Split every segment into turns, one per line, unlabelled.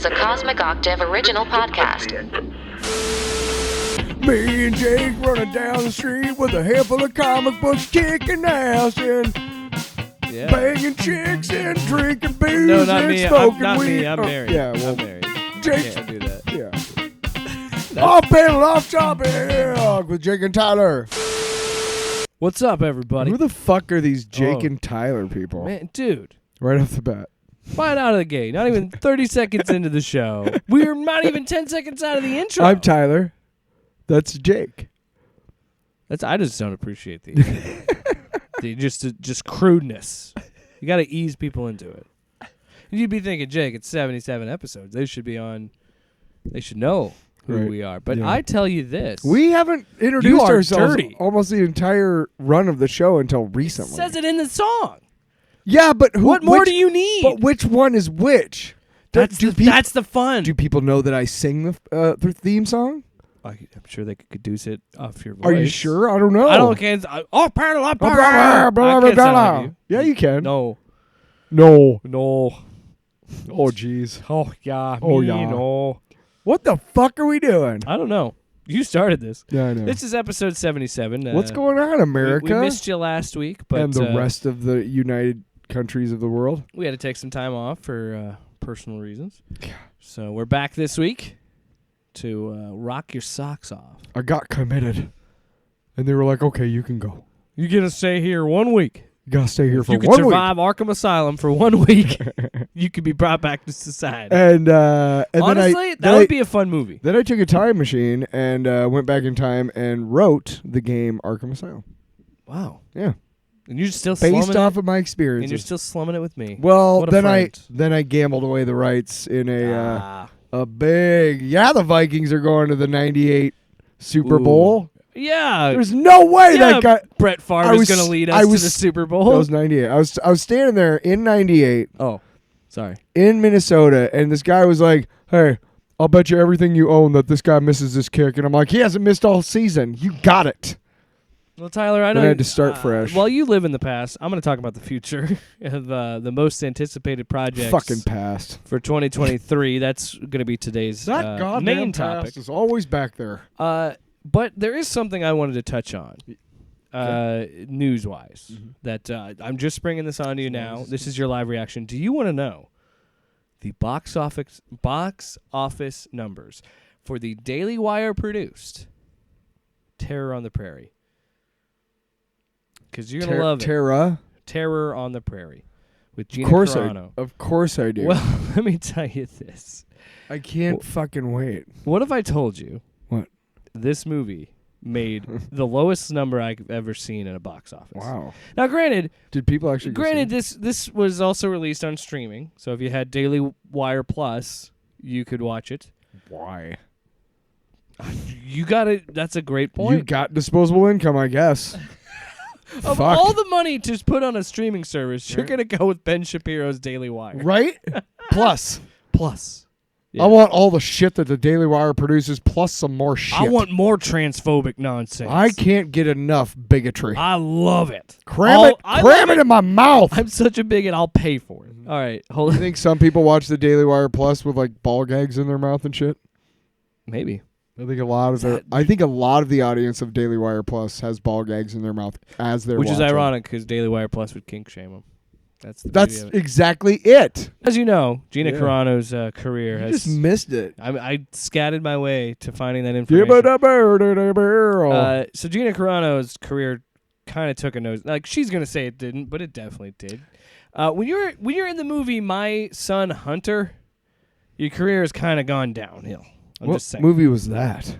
is a Cosmic Octave original podcast.
Me and Jake running down the street with a handful of comic books, kicking ass and banging chicks and drinking booze
No, not
and
me.
smoking
Not
weed.
me. I'm
Oh,
married.
Yeah, well,
I'm married.
Jake.
Can't do that.
Yeah. Off panel, off topic with Jake and Tyler.
What's up, everybody?
Who the fuck are these Jake
Oh.
and Tyler people?
Man, dude,
Right off the bat.
right out of the gate. Not even 30 seconds into the show. We're not even 10 seconds out of the intro.
I'm Tyler. That's Jake.
I just don't appreciate the just crudeness. You got to ease people into it. You'd be thinking, Jake, it's 77 episodes. They should know who
Right.
we are. But
Yeah.
I tell you this.
We haven't introduced
are
ourselves
dirty.
almost the entire run of the show until
It
recently.
says it in the song.
Yeah, but
What more do you need?
But which one is which?
That's the fun.
Do people know that I sing the theme song?
I'm sure they could deduce it off your voice.
Are you sure? I don't know.
I don't can't. Oh, panel up.
Blah, blah, blah,
I
blah,
can't sound like you.
Yeah, you can.
No.
No.
No.
Oh, jeez.
Oh yeah.
Oh,
me,
yeah.
No.
What the fuck are we doing?
I don't know. You started this.
Yeah, I know.
This is episode 77.
What's going on, America?
We missed you last week, but
and the rest of the United countries of the world.
we had to take some time off for personal reasons.
Yeah.
So we're back this week to rock your socks off.
I got committed. And they were like, okay, you can go.
You get to stay here 1 week.
You got to stay here
If
for
you could
1 week.
survive Arkham Asylum for 1 week, you could be brought back to society.
And
Honestly, that would be a fun movie.
Then I took a time machine and went back in time and wrote the game Arkham Asylum.
Wow.
Yeah.
And you're still
Based
slumming
off
it?
of my
And
experiences.
you're still slumming it with me.
Well,
What a
then
friend.
I gambled away the rights in a big. Yeah, the Vikings are going to the '98 Super
Ooh.
Bowl.
Yeah.
There's no way that guy.
Brett Favre
I
is
was-
going to lead
I
us
was-
to the Super
That
Bowl.
was '98. I was standing there in '98
Oh, sorry.
in Minnesota, and this guy was like, "Hey, I'll bet you everything you own that this guy misses this kick." And I'm like, "He hasn't missed all season. You got it."
Well, Tyler, I know
Then I had to start fresh.
While you live in the past, I'm going to talk about the future of the most anticipated projects
Fucking past.
for 2023. That's going to be today's
That goddamn
main
past
topic.
is always back there.
But there is something I wanted to touch on, news-wise, that I'm just bringing this on to you now. This is your live reaction. Do you want to know the box office numbers for the Daily Wire produced Terror on the Prairie? Because you're going to love it. Terror on the Prairie with Gina Carano.
Of course I do.
Well, let me tell you this.
I can't fucking wait.
What if I told you
What?
this movie made the lowest number I've ever seen in a box office?
Wow.
Now, granted,
Did people actually go see it?
this was also released on streaming. So if you had Daily Wire Plus, you could watch it.
Why?
You got it. That's a great point.
You got disposable income, I guess.
Of
Fuck.
all the money to put on a streaming service, you're going to go with Ben Shapiro's Daily Wire.
Right? Plus.
Plus. Yeah.
I want all the shit that the Daily Wire produces, plus some more shit.
I want more transphobic nonsense.
I can't get enough bigotry.
I love it.
Cram it in my mouth.
I'm such a bigot, I'll pay for it. All right, hold
I
on.
think some people watch the Daily Wire Plus with like ball gags in their mouth and shit.
Maybe.
I think a lot of the audience of Daily Wire Plus has ball gags in their mouth as they're
Which
watching.
is ironic because Daily Wire Plus would kink shame them. That's the
That's
beauty of it.
exactly it.
As you know, Gina
Yeah.
Carano's career
You
has.
just missed it.
I scattered my way to finding that
Give
information.
it a barrel.
So Gina Carano's career kind of took a nose. Like she's gonna say it didn't, but it definitely did. When you're in the movie My Son Hunter, your career has kind of gone downhill. I'm
What
just saying.
movie was that?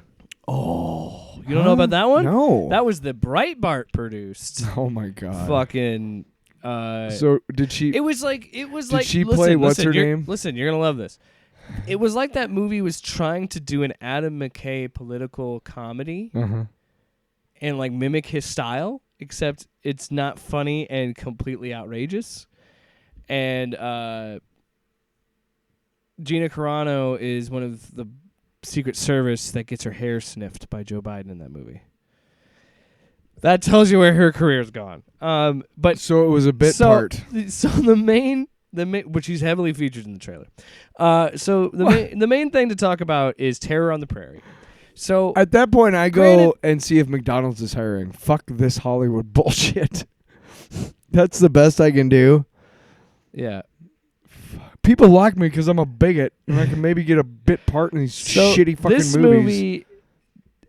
Oh, you don't know about that one?
No.
That was the Breitbart produced.
Oh my god.
Fucking.
So did she?
It was like
she
listen,
play what's
listen,
her name?
Listen, you're gonna love this. It was like that movie was trying to do an Adam McKay political comedy and like mimic his style, except it's not funny and completely outrageous. And Gina Carano is one of the Secret Service that gets her hair sniffed by Joe Biden in that movie. That tells you where her career's gone. But
So it was a bit
so,
part.
So the main which he's heavily featured in the trailer. So the main thing to talk about is Terror on the Prairie. So
at that point, I go and see if McDonald's is hiring. Fuck this Hollywood bullshit. That's the best I can do.
Yeah.
People like me because I'm a bigot, and I can maybe get a bit part in these shitty fucking
this
movies.
Movie,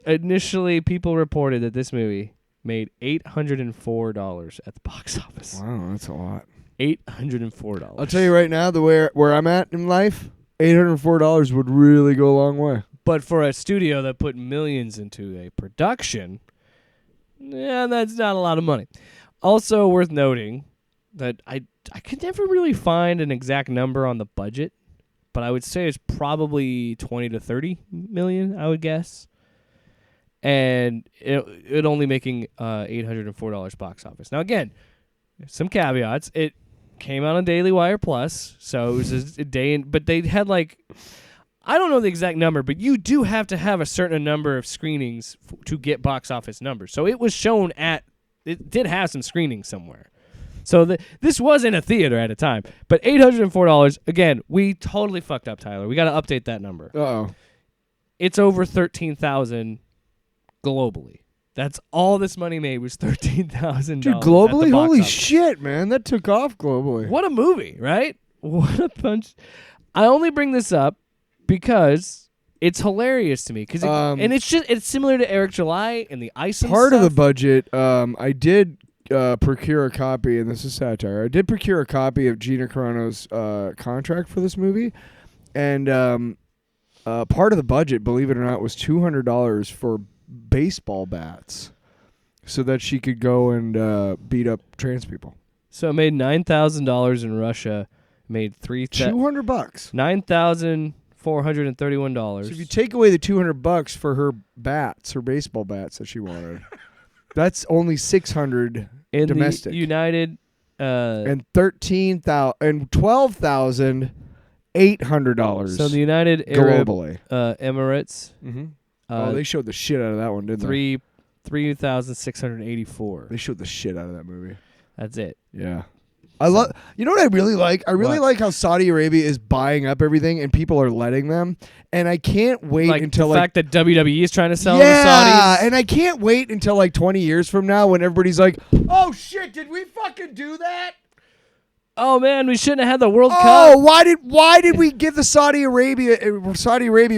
initially, people reported that this movie made $804 at the box office.
Wow, that's a lot.
$804.
I'll tell you right now, where I'm at in life, $804 would really go a long way.
But for a studio that put millions into a production, that's not a lot of money. Also worth noting that I could never really find an exact number on the budget, but I would say it's probably 20 to 30 million, I would guess. And it only making $804 box office. Now, again, some caveats. It came out on Daily Wire Plus, so it was a day in, but they had I don't know the exact number, but you do have to have a certain number of screenings to get box office numbers. So it was shown it did have some screenings somewhere. So this was in a theater at a time. But $804, again, we totally fucked up, Tyler. We got to update that number.
Uh-oh.
It's over $13,000 globally. That's all this money made was $13,000.
Dude, globally? Holy shit, man. That took off globally.
What a movie, right? What a punch. I only bring this up because it's hilarious to me. And it's similar to Eric July and the ice and
part
stuff.
of the budget, I did procure a copy, and this is satire. I did procure a copy of Gina Carano's contract for this movie. And part of the budget, believe it or not, was $200 for baseball bats so that she could go and beat up trans people.
So it made $9,000 in Russia. Made
$200.
$9,431.
So if you take away the $200 for her bats, her baseball bats that she wanted, that's only $600
in
domestic.
The United
and $12,800.
So the United
globally.
Arab Emirates.
Mm-hmm. They showed the shit out of that one, didn't they?
3,684.
They showed the shit out of that movie.
That's it.
Yeah. You know what I really like? I really like how Saudi Arabia is buying up everything and people are letting them. And I can't wait until
the fact that WWE is trying to sell
the
Saudis.
And I can't wait until 20 years from now when everybody's like, "Oh shit, did we fucking do that?
Oh man, we shouldn't have had the World Cup.
Oh, why did we give the Saudi Arabia,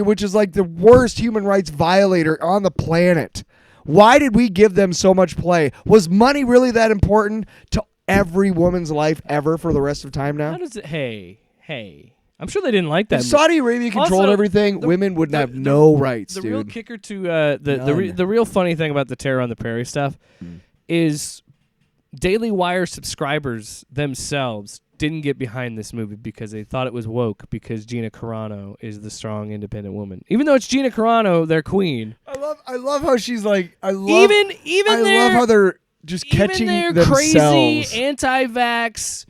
which is the worst human rights violator on the planet? Why did we give them so much play? Was money really that important to every woman's life ever for the rest of time now?
How does it? Hey, I'm sure they didn't like that.
If Saudi Arabia controlled everything, women would have no rights.
The
dude.
real kicker to the real funny thing about the Terror on the Prairie stuff is Daily Wire subscribers themselves didn't get behind this movie because they thought it was woke because Gina Carano is the strong, independent woman. Even though it's Gina Carano, their queen.
I love how she's love how they're just catching themselves.
Crazy anti-vax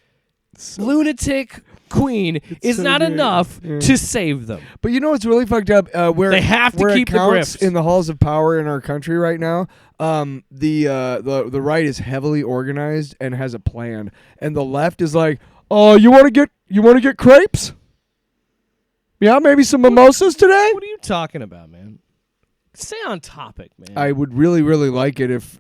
lunatic queen is
so
not
great.
Enough to save them.
But you know what's really fucked up? Where
they have to keep
it counts
the grift
in the halls of power in our country right now. The right is heavily organized and has a plan, and the left is like, "Oh, you want to get crepes? Yeah, maybe some mimosas today."
What are you talking about, man? Stay on topic, man.
I would really, really like it if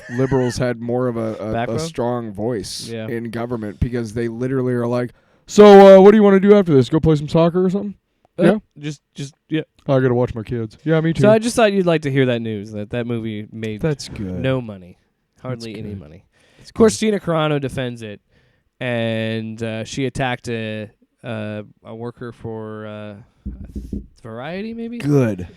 liberals had more of a strong voice in government, because they literally are like, "So, what do you want to do after this? Go play some soccer or something?" Yeah,
just yeah.
I gotta watch my kids. Yeah, me too.
So I just thought you'd like to hear that news that movie made
that's good.
No money, hardly any money. Of course, Gina Carano defends it, and she attacked a worker for Variety, maybe.
Good.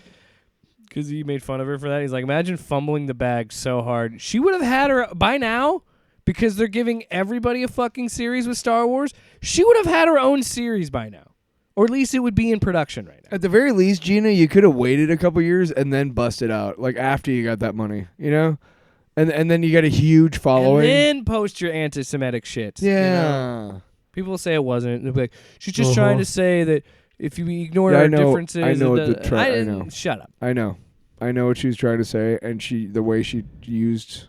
Because he made fun of her for that. He's like, imagine fumbling the bag so hard. She would have had her by now, because they're giving everybody a fucking series with Star Wars. She would have had her own series by now. Or at least it would be in production right now.
At the very least, Gina, you could have waited a couple years and then busted out, after you got that money, you know? And then you got a huge following.
And then post your anti-Semitic shit.
Yeah.
You know? People will say it wasn't. They'll be like, she's just trying to say that if you ignore our differences.
I know I know.
Shut up.
I know what she was trying to say, and the way she used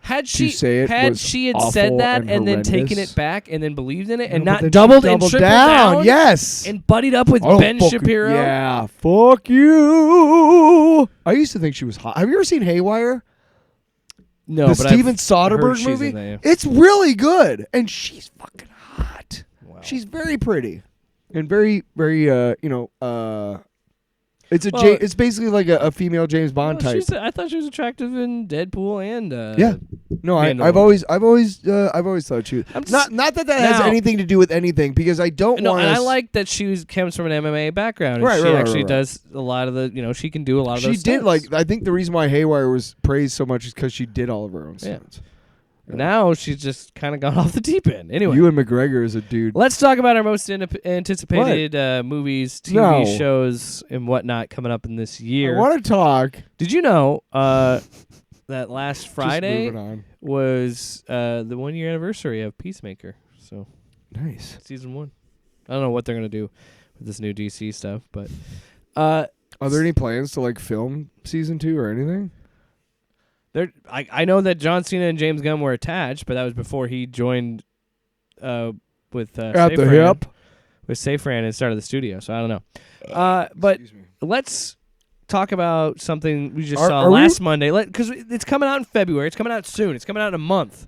Had
to say it
had
was
she had
awful
said that
and
then taken
horrendous.
it back and then believed in it and
No, but
not
then she
doubled and
doubled
tripled
down. Yes.
and buddied up with
I don't
Ben
fucking-
Shapiro.
Yeah, fuck you. I used to think she was hot. Have you ever seen Haywire?
No,
The
but
Steven
heard
Soderbergh
she's
movie?
in there.
It's really good, and she's fucking hot.
Wow.
She's very pretty and very, very, it's a
Well,
it's basically like a female James Bond
Well,
type.
I thought she was attractive in Deadpool and
Yeah. No, I've
Mandalorian.
always thought she was
I'm just-
not that has
Now-
anything to do with anything because I don't
No,
want.
and I like that she comes from an MMA background. And
Right,
she
right, right,
actually
right.
does a lot of the, she can do a lot of
She
those
did
stunts.
I think the reason why Haywire was praised so much is because she did all of her own
Yeah.
stunts.
Now she's just kind of gone off the deep end. Anyway,
Ewan McGregor is a dude.
let's talk about our most anticipated movies, TV
No.
shows, and whatnot coming up in this
I
year.
want to talk.
Did you know that last Friday
Just moving on.
was the 1 year anniversary of Peacemaker? So
Nice.
season 1. I don't know what they're gonna do with this new DC stuff, but
Are there any plans to film season 2 or anything?
I know that John Cena and James Gunn were attached, but that was before he joined with
At the
Safran-
hip.
with Safran and started the studio. So I don't know. But
Excuse me.
let's talk about something we just
Are-
saw
are we-
last Monday. Because it's coming out in February. It's coming out soon. It's coming out in a month.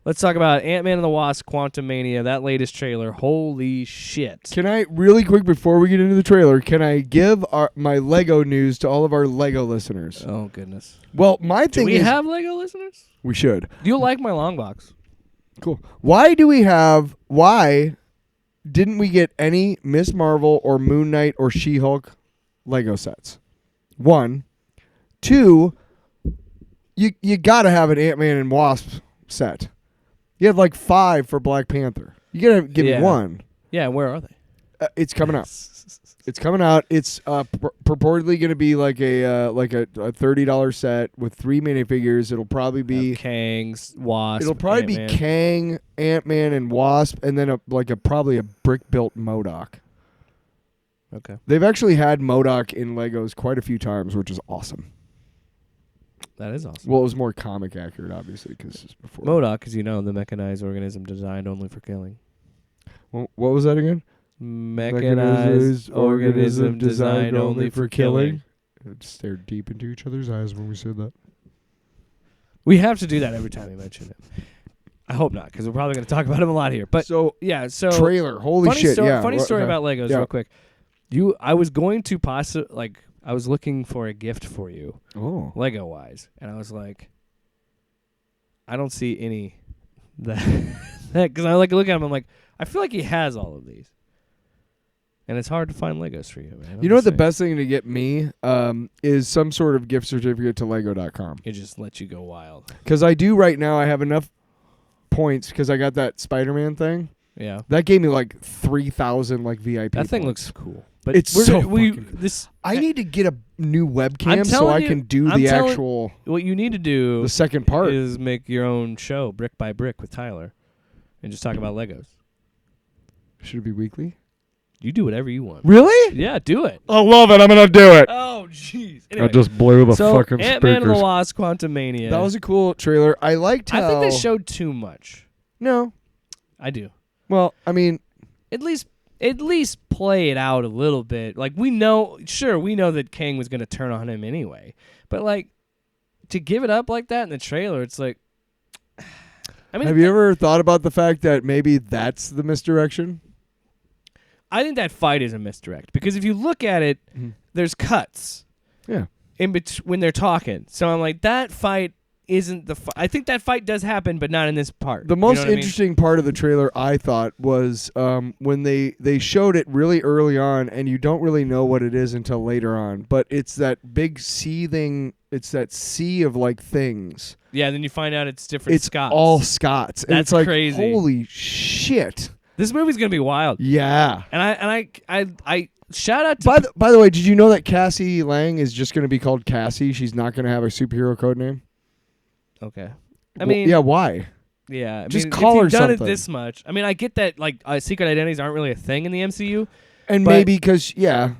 Let's talk about Ant-Man and the Wasp: Quantumania. That latest trailer. Holy shit!
Can I really quick before we get into the trailer? Can I give my Lego news to all of our Lego listeners?
Oh goodness.
Well, my
Do
thing
we
is
have Lego listeners?
we should.
Do you like my long box?
Cool. Why didn't we get any Miss Marvel or Moon Knight or She-Hulk Lego sets? 1. 2, you got to have an Ant-Man and Wasp set. You have 5 for Black Panther. You got to give me
Yeah.
1.
Yeah. Where are they?
It's coming out. It's coming out. It's purportedly going to be like a $30 set with 3 minifigures. It'll probably be
Kang's Wasp.
It'll probably be
Ant-Man.
Kang, Ant-Man, and Wasp, and then probably a brick-built MODOK.
Okay.
They've actually had MODOK in Legos quite a few times, which is awesome.
That is awesome.
Well, it was more comic accurate, obviously, because it's before.
MODOK, as you know, the mechanized organism designed only for killing.
What was that again?
Mechanized organism designed only for killing.
It stared deep into each other's eyes when we said that.
We have to do that every time we mention it. I hope not, because we're probably going to talk about him a lot here. But
So,
yeah, so
trailer, holy
funny
shit,
story,
yeah.
funny story about Legos,
Yeah.
real quick. I was going to I was looking for a gift for you,
Oh.
Lego wise, and I was like, I don't see any that because I look at him, I'm like, I feel like he has all of these, and it's hard to find Legos for you, man.
You know what the best thing to get me is some sort of gift certificate to Lego.com.
It just lets you go wild.
Because I do right now, I have enough points because I got that Spider-Man thing.
Yeah,
That gave me 3,000 VIP
that thing
points.
looks cool. But
It's so I
I
need to get a new
I'm
webcam so
telling
I
you-
can do
I'm
the
telling-
actual,
what you need to do
the second part.
is make your own show, brick by brick, with Tyler, and just talk about Legos.
Should it be weekly?
You do whatever you want.
Really?
Yeah, do it.
I love it. I'm going to do it.
Oh, jeez. Anyway,
blew the
so Ant-Man and the Wasp: Quantumania.
That was a cool trailer. I liked how...
I think they showed too much.
No.
I do.
Well, I mean...
At least play it out a little bit. We know that Kang was going to turn on him anyway. But to give it up like that in the trailer, it's like I mean,
have you ever thought about the fact that maybe that's the misdirection?
I think that fight is a misdirect because if you look at it, there's cuts.
Yeah.
When they're talking. So I'm like, that fight isn't the fight. I think that fight does happen, but not in this part.
The
You know
most
what I mean?
interesting part of the trailer, I thought, was when they showed it really early on, and you don't really know what it is until later on. But it's that big seething, it's that sea of things.
Yeah, and then you find out it's different
It's
Scots.
all Scots. And
That's
it's
crazy.
Holy shit.
This movie's gonna be wild.
Yeah.
And I shout out to
By the way, did you know that Cassie Lang is just going to be called Cassie? She's not going to have a superhero code name?
Okay.
Well, yeah, why?
Yeah.
Just
if
call her
you've done
something.
it this much. I mean, I get that secret identities aren't really a thing in the MCU.
And
But-
maybe because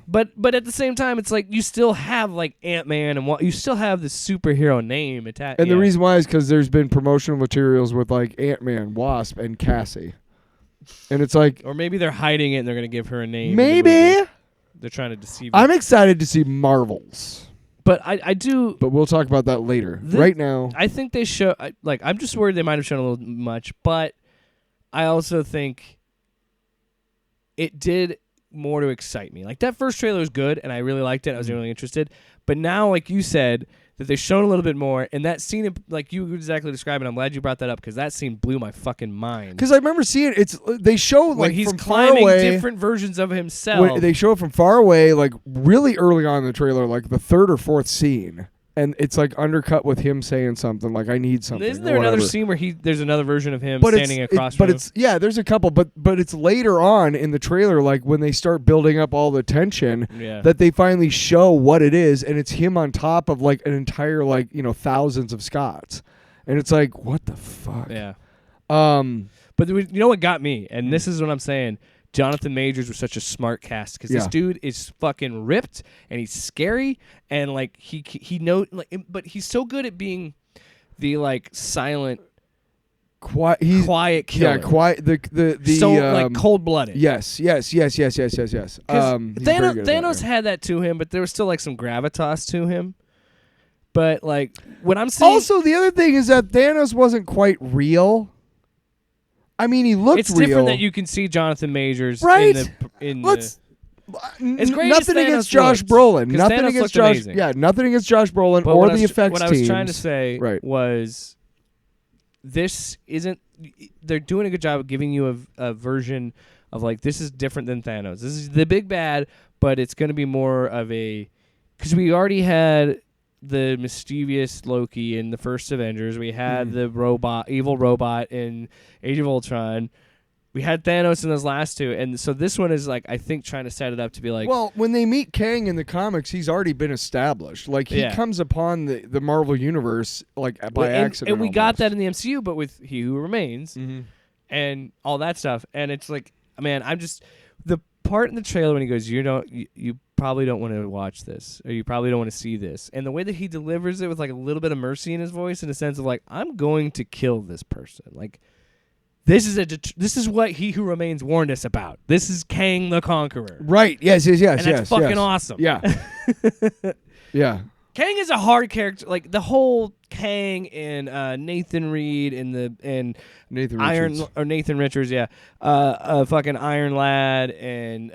But at the same time, it's like you still have like Ant-Man and you still have the superhero name attached.
and the reason why is because there's been promotional materials with like Ant-Man, Wasp, and Cassie, and it's like
or maybe they're hiding it and they're gonna give her a name. in the
maybe
movie. They're trying to deceive.
I'm excited to see Marvels,
but I do.
but we'll talk about that later. Right now,
I think they show I'm just worried they might have shown a little much, but I also think it did more to excite me. Like that first trailer was good and I really liked it. I was really interested. But now, like you said, that they've shown a little bit more, and that scene, like you exactly described it, I'm glad you brought that up because that scene blew my fucking mind.
because I remember seeing they show
When
like
he's
from far
climbing
away.
different versions of himself.
They show it from far away, like really early on in the trailer, like the third or fourth scene, and it's like undercut with him saying something like "I need something."
Isn't
or
there another
whatever.
scene where there's another version of him
But
standing across
but
from him?
it's there's a couple, but it's later on in the trailer, like when they start building up all the tension,
Yeah.
that they finally show what it is, and it's him on top of like an entire thousands of Scots, and it's like what the fuck.
Yeah.
Um.
But you know what got me, and this is what I'm saying. Jonathan Majors was such a smart cast because this
Yeah.
dude is fucking ripped and he's scary and like he know like, but he's so good at being the like silent, quiet killer.
Yeah, quiet. The
so like cold blooded.
Yes. He's very good at that.
Thanos had that to him, but there was still like some gravitas to him. But like when I'm seeing,
Also, the other thing is that Thanos wasn't quite real. I mean, he looked
it's
real.
different that you can see Jonathan Majors
Right.
in
Let's.
As great
Nothing
as
against
Thanos
Josh
looked,
Brolin.
'cause
Nothing
Thanos
against
looked
Josh.
amazing.
Yeah, nothing against Josh Brolin
But
or
what
the
I was,
effects
what I
teams.
was trying to say
Right.
was this isn't. They're doing a good job of giving you a version of like this is different than Thanos. This is the big bad, but it's going to be more of a because we already had the mischievous Loki in the first Avengers. We had the evil robot in Age of Ultron. We had Thanos in those last two, and so this one is like I think trying to set it up to be like
Well, when they meet Kang in the comics, he's already been established. Like he
Yeah.
comes upon the Marvel universe like by accident.
and we got
almost.
that in the MCU, but with He Who Remains
Mhm.
and all that stuff. And it's like, man, I'm just the part in the trailer when he goes, you probably don't want to watch this, or you probably don't want to see this, and the way that he delivers it with like a little bit of mercy in his voice, in a sense of like, I'm going to kill this person, like. This is what He Who Remains warned us about. This is Kang the Conqueror.
Right. Yes.
And that's fucking awesome.
Yeah. Yeah.
Kang is a hard character. Like the whole Kang and Nathan Reed and
Nathan Richards.
Nathan Richards, yeah. Fucking Iron Lad and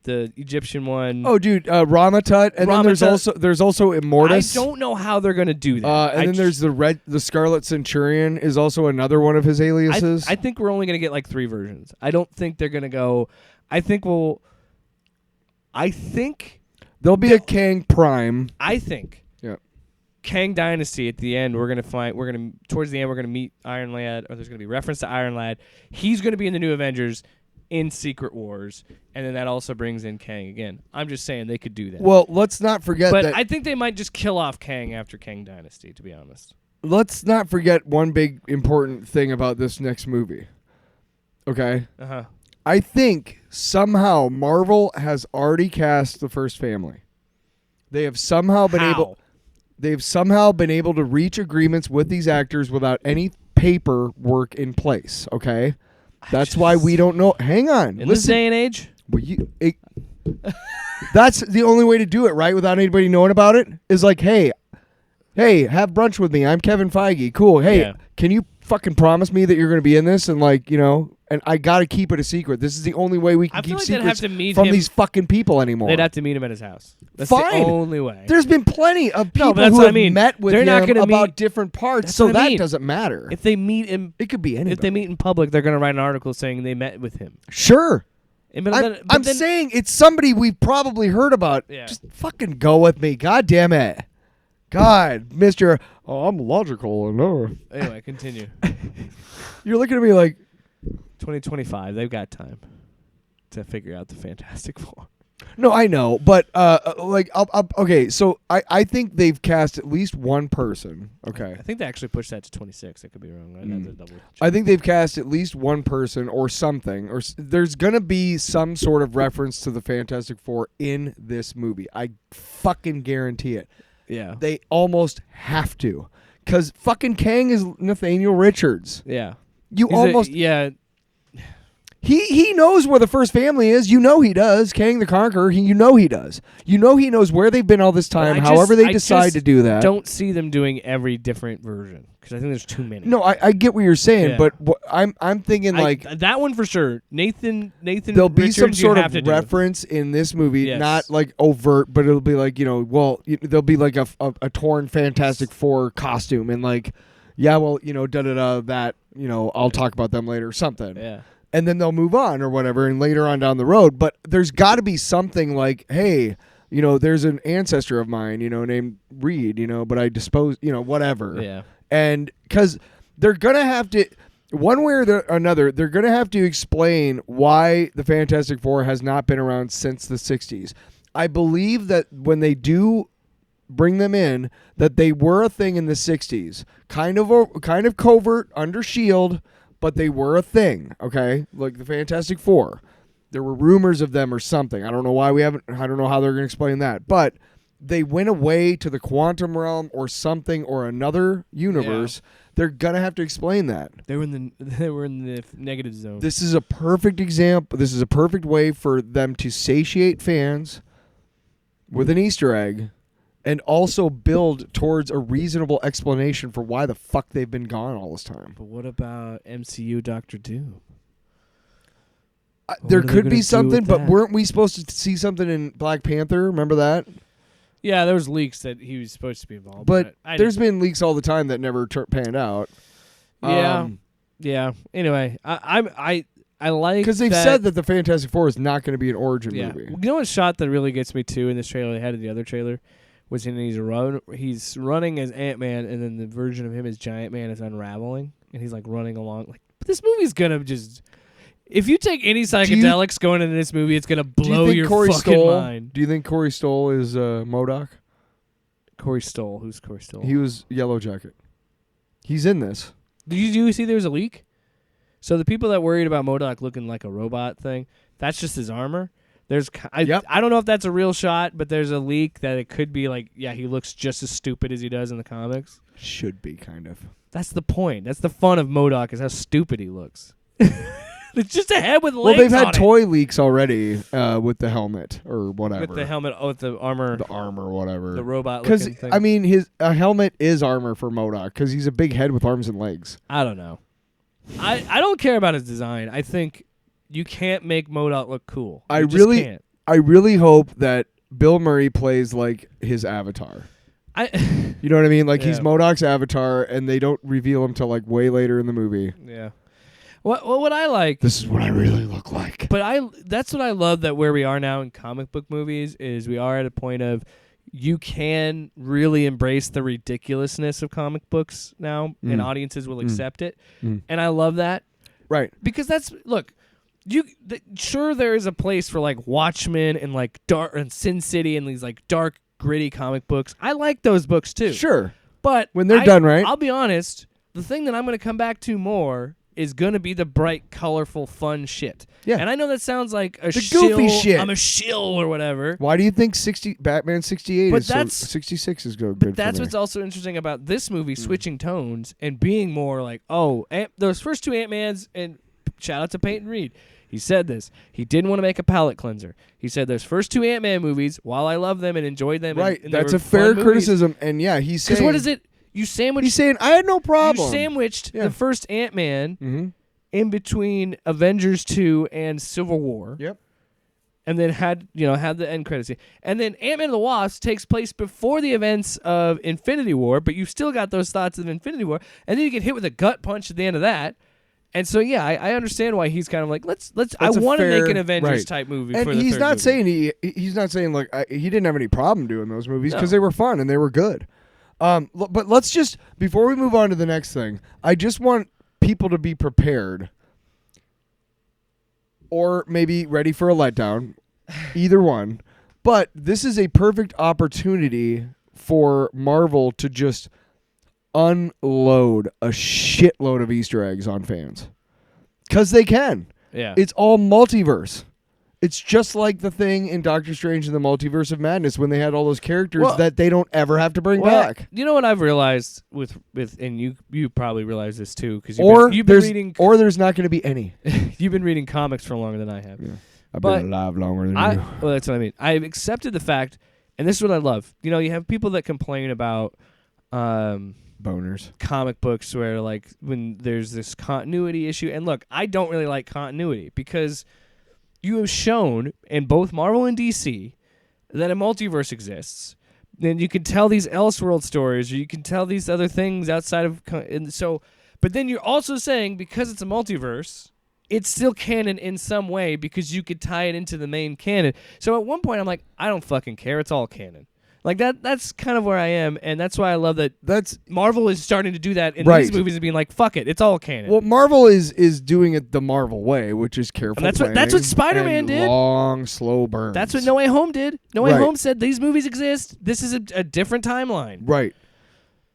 the Egyptian one.
Oh, dude, Ramatut, and then
Ramatut.
there's also Immortus.
I don't know how they're gonna do that.
And then there's the Scarlet Centurion is also another one of his aliases.
I think we're only gonna get like 3 versions. I don't think they're gonna go. I think
There'll be a Kang Prime.
I think.
Yeah.
Kang Dynasty at the end, towards the end we're gonna meet Iron Lad, or there's gonna be reference to Iron Lad. He's gonna be in the New Avengers in Secret Wars, and then that also brings in Kang again. I'm just saying they could do that.
Well, let's not forget
but
that.
I think they might just kill off Kang after Kang Dynasty, to be honest.
Let's not forget one big important thing about this next movie. Okay?
Uh-huh.
I think somehow Marvel has already cast the first family. They have somehow been able to reach agreements with these actors without any paperwork in place, okay? That's why we don't know. Hang on.
In this day and age?
Well, that's the only way to do it, right? Without anybody knowing about it, is like, hey, have brunch with me. I'm Kevin Feige. Cool. Hey,
Yeah.
can you fucking promise me that you're going to be in this? And like, and I got to keep it a secret. This is the only way we can
I feel
keep
like they'd
secrets
have to meet
from
him-
these fucking people anymore.
They'd have to meet him at his house. That's
Fine.
the only way.
There's been plenty of people
but that's
who
what I
have
mean.
met with
They're not
him
gonna
about
meet-
different parts,
That's
so
what I
that
mean.
doesn't matter.
If they meet him,
It could be anybody.
if they meet in public, they're gonna write an article saying they met with him.
Sure.
But
I'm
then-
saying it's somebody we've probably heard about.
Yeah.
Just fucking go with me. God damn it. God, Mr. Oh, I'm logical. No.
Anyway, continue.
You're looking at me like,
2025, they've got time to figure out the Fantastic Four.
No, I know, but like, okay, so I think they've cast at least one person. Okay,
I think they actually pushed that to 26. I could be wrong. I'd have to double check.
I think they've cast at least one person or something, or there's gonna be some sort of reference to the Fantastic Four in this movie. I fucking guarantee it.
Yeah.
They almost have to, cause fucking Kang is Nathaniel Richards.
Yeah.
You
He's
almost
yeah.
He knows where the first family is. You know he does. Kang the Conqueror. You know he does. You know he knows where they've been all this time. However they decide to do that.
Don't see them doing every different version because I think there's too many.
No, I get what you're saying,
Yeah.
but I'm thinking like
that one for sure. Nathan.
there'll be some
Richards,
sort
you have to
of
do.
reference in this movie,
Yes.
not like overt, but it'll be like, there'll be like a torn Fantastic Four costume and like, yeah, well, that, I'll talk about them later or something.
Yeah.
And then they'll move on or whatever, and later on down the road. But there's got to be something like, hey, there's an ancestor of mine, named Reed, but I dispose, whatever.
Yeah.
And because they're going to have to, one way or another, they're going to have to explain why the Fantastic Four has not been around since the 60s. I believe that when they do bring them in, that they were a thing in the 60s. Kind of covert, under S.H.I.E.L.D., but they were a thing, okay? Like the Fantastic Four. There were rumors of them or something. I don't know why I don't know how they're going to explain that. But they went away to the quantum realm or something or another universe. Yeah. They're going to have to explain that.
They were in the negative zone.
This is a perfect example. This is a perfect way for them to satiate fans with an Easter egg and also build towards a reasonable explanation for why the fuck they've been gone all this time.
But what about MCU Doctor Doom?
There could be something, but weren't we supposed to see something in Black Panther? Remember that?
Yeah, there was leaks that he was supposed to be involved.
But there's been leaks all the time that never panned out.
Yeah, yeah. Anyway, I like
because they've said that the Fantastic Four is not going to be an origin movie.
You know what shot that really gets me too in this trailer? They had in the other trailer. Was in he's running as Ant-Man, and then the version of him as Giant Man is unraveling, and he's like running along. Like, but this movie's gonna just. If you take any psychedelics going into this movie, it's gonna blow your fucking mind.
Do you think Corey Stoll is MODOK?
Corey Stoll, who's Corey Stoll?
He was Yellow Jacket. He's in this.
Did you see there was a leak? So the people that worried about MODOK looking like a robot thing, that's just his armor. I don't know if that's a real shot, but there's a leak that it could be like, yeah, he looks just as stupid as he does in the comics.
Should be, kind of.
That's the point. That's the fun of MODOK is how stupid he looks. It's just a head with legs.
Well, they've had
on
toy leaks already with the helmet or whatever.
With the helmet, with the armor.
The armor, whatever.
The robot looking thing.
Because, I mean, his helmet is armor for MODOK because he's a big head with arms and legs.
I don't know. I don't care about his design. I think you can't make MODOK look cool. I
really hope that Bill Murray plays like his avatar. You know what I mean? Like he's MODOK's avatar, and they don't reveal him till like way later in the movie.
Yeah. What I like.
This is what I really look like.
But that's what I love, that where we are now in comic book movies is we are at a point of you can really embrace the ridiculousness of comic books now, and audiences will accept it, and I love that.
Right.
Because sure there is a place for like Watchmen and like dark and Sin City and these like dark gritty comic books. I like those books too.
Sure.
But
when they're done right,
I'll be honest, the thing that I'm going to come back to more is going to be the bright, colorful, fun shit. Yeah. And I know that sounds like a
goofy shit.
I'm a shill or whatever.
Why do you think Batman 68
but
is 66 is good?
But that's what's also interesting about this movie, switching tones and being more like, those first two Ant-Mans, and shout out to Peyton Reed. He said this. He didn't want to make a palate cleanser. He said those first two Ant-Man movies, while I love them and enjoyed them,
right?
And
that's a fair criticism. And yeah, he's saying,
because what is it? He's saying
I had no problem.
You sandwiched the first Ant-Man in between Avengers 2 and Civil War.
Yep.
And then had the end credits. And then Ant-Man and the Wasp takes place before the events of Infinity War, but you've still got those thoughts of Infinity War. And then you get hit with a gut punch at the end of that. And so I understand why he's kind of like let's. I want to make an Avengers type movie.
And
for the
he's not
movie.
saying he's not saying like he didn't have any problem doing those movies because they were fun and they were good. But let's just, before we move on to the next thing, I just want people to be prepared, or maybe ready for a letdown, either one. But this is a perfect opportunity for Marvel to just unload a shitload of Easter eggs on fans. Because they can.
Yeah.
It's all multiverse. It's just like the thing in Doctor Strange in the Multiverse of Madness when they had all those characters that they don't ever have to bring back.
You know what I've realized with and you probably realize this too because you've been reading
or there's not going to be any.
You've been reading comics for longer than I have.
Yeah. I've been alive longer than you.
Well, that's what I mean. I've accepted the fact, and this is what I love. You know, you have people that complain about
boners
comic books where like when there's this continuity issue, and look, I don't really like continuity because you have shown in both Marvel and DC that a multiverse exists. Then you can tell these Elseworld stories, or you can tell these other things outside of, and so. But then you're also saying because it's a multiverse, it's still canon in some way because you could tie it into the main canon. So at one point I'm like, I don't fucking care. It's all canon. Like that's kind of where I am, and that's why I love that. That's Marvel is starting to do that in these movies and being like, "Fuck it, it's all canon."
Well, Marvel is doing it the Marvel way, which is careful.
And that's what Spider-Man did.
Long, slow burns.
That's what No Way Home did. No Way Home said these movies exist. This is a different timeline.
Right.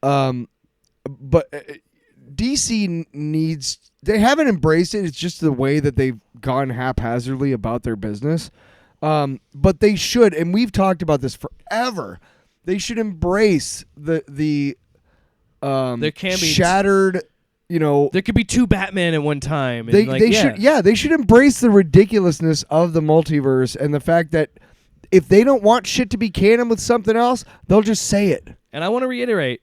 But DC needs. They haven't embraced it. It's just the way that they've gone haphazardly about their business. But they should, and we've talked about this forever. They should embrace the
there can be
shattered. You know,
there could be two Batman at one time. And
they should embrace the ridiculousness of the multiverse and the fact that if they don't want shit to be canon with something else, they'll just say it.
And I want to reiterate,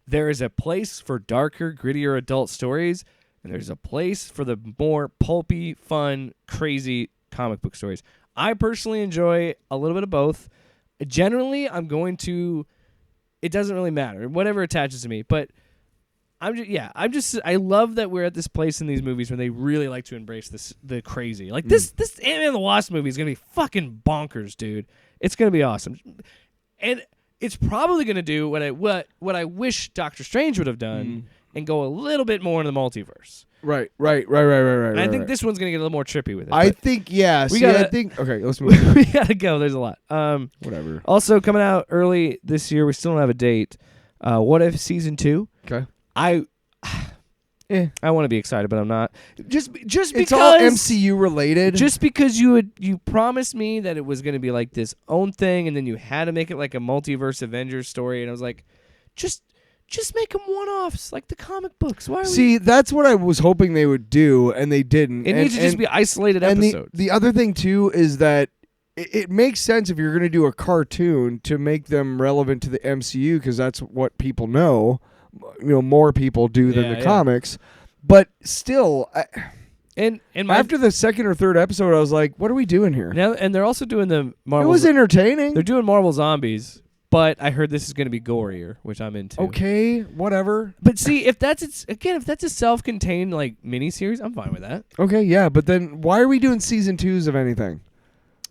there is a place for darker, grittier adult stories, and there's a place for the more pulpy, fun, crazy comic book stories. I personally enjoy a little bit of both. Generally, I'm going to. It doesn't really matter, whatever attaches to me. But I love that we're at this place in these movies when they really like to embrace the crazy. Like this Ant-Man and the Wasp movie is gonna be fucking bonkers, dude. It's gonna be awesome, and it's probably gonna do what I wish Doctor Strange would have done and go a little bit more into the multiverse.
Right.
And I think this one's gonna get a little more trippy with it.
I think, yeah. Okay, let's move on.
We gotta go. There's a lot.
Whatever.
Also coming out early this year, we still don't have a date. What If Season 2?
Okay.
I want to be excited, but I'm not. Just because
it's all MCU related.
Just because you promised me that it was gonna be like this own thing, and then you had to make it like a multiverse Avengers story, and I was like, just make them one-offs like the comic books. Why are
See, that's what I was hoping they would do, and they didn't.
It needs to just be isolated episodes.
The other thing, too, is that it makes sense if you're going to do a cartoon to make them relevant to the MCU because that's what people know. You know, more people do than the comics. But still, after the second or third episode, I was like, what are we doing here?
Now, and they're also doing the Marvel.
It was entertaining.
They're doing Marvel Zombies. But I heard this is going to be gorier, which I'm into.
Okay, whatever.
But see, if that's a self-contained like miniseries, I'm fine with that.
Okay, yeah, but then why are we doing season 2s of anything?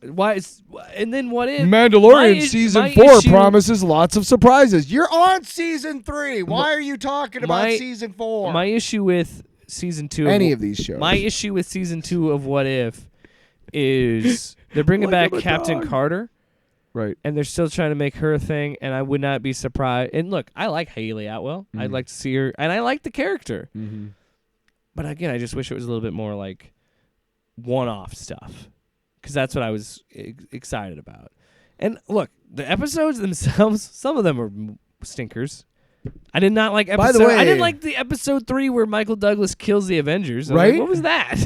And then what if
Mandalorian season 4 promises lots of surprises? You're on season 3. Why are you talking about season 4?
My issue with season 2
of these shows.
My issue with season 2 of What If is they're bringing back Captain Carter.
Right.
And they're still trying to make her a thing, and I would not be surprised. And look, I like Haley Atwell. I'd like to see her, and I like the character.
Mm-hmm.
But again, I just wish it was a little bit more like one-off stuff, because that's what I was excited about. And look, the episodes themselves, some of them are stinkers. I did not like episode.
By the way,
I didn't like the episode 3 where Michael Douglas kills the Avengers.
Right?
Like, what was that?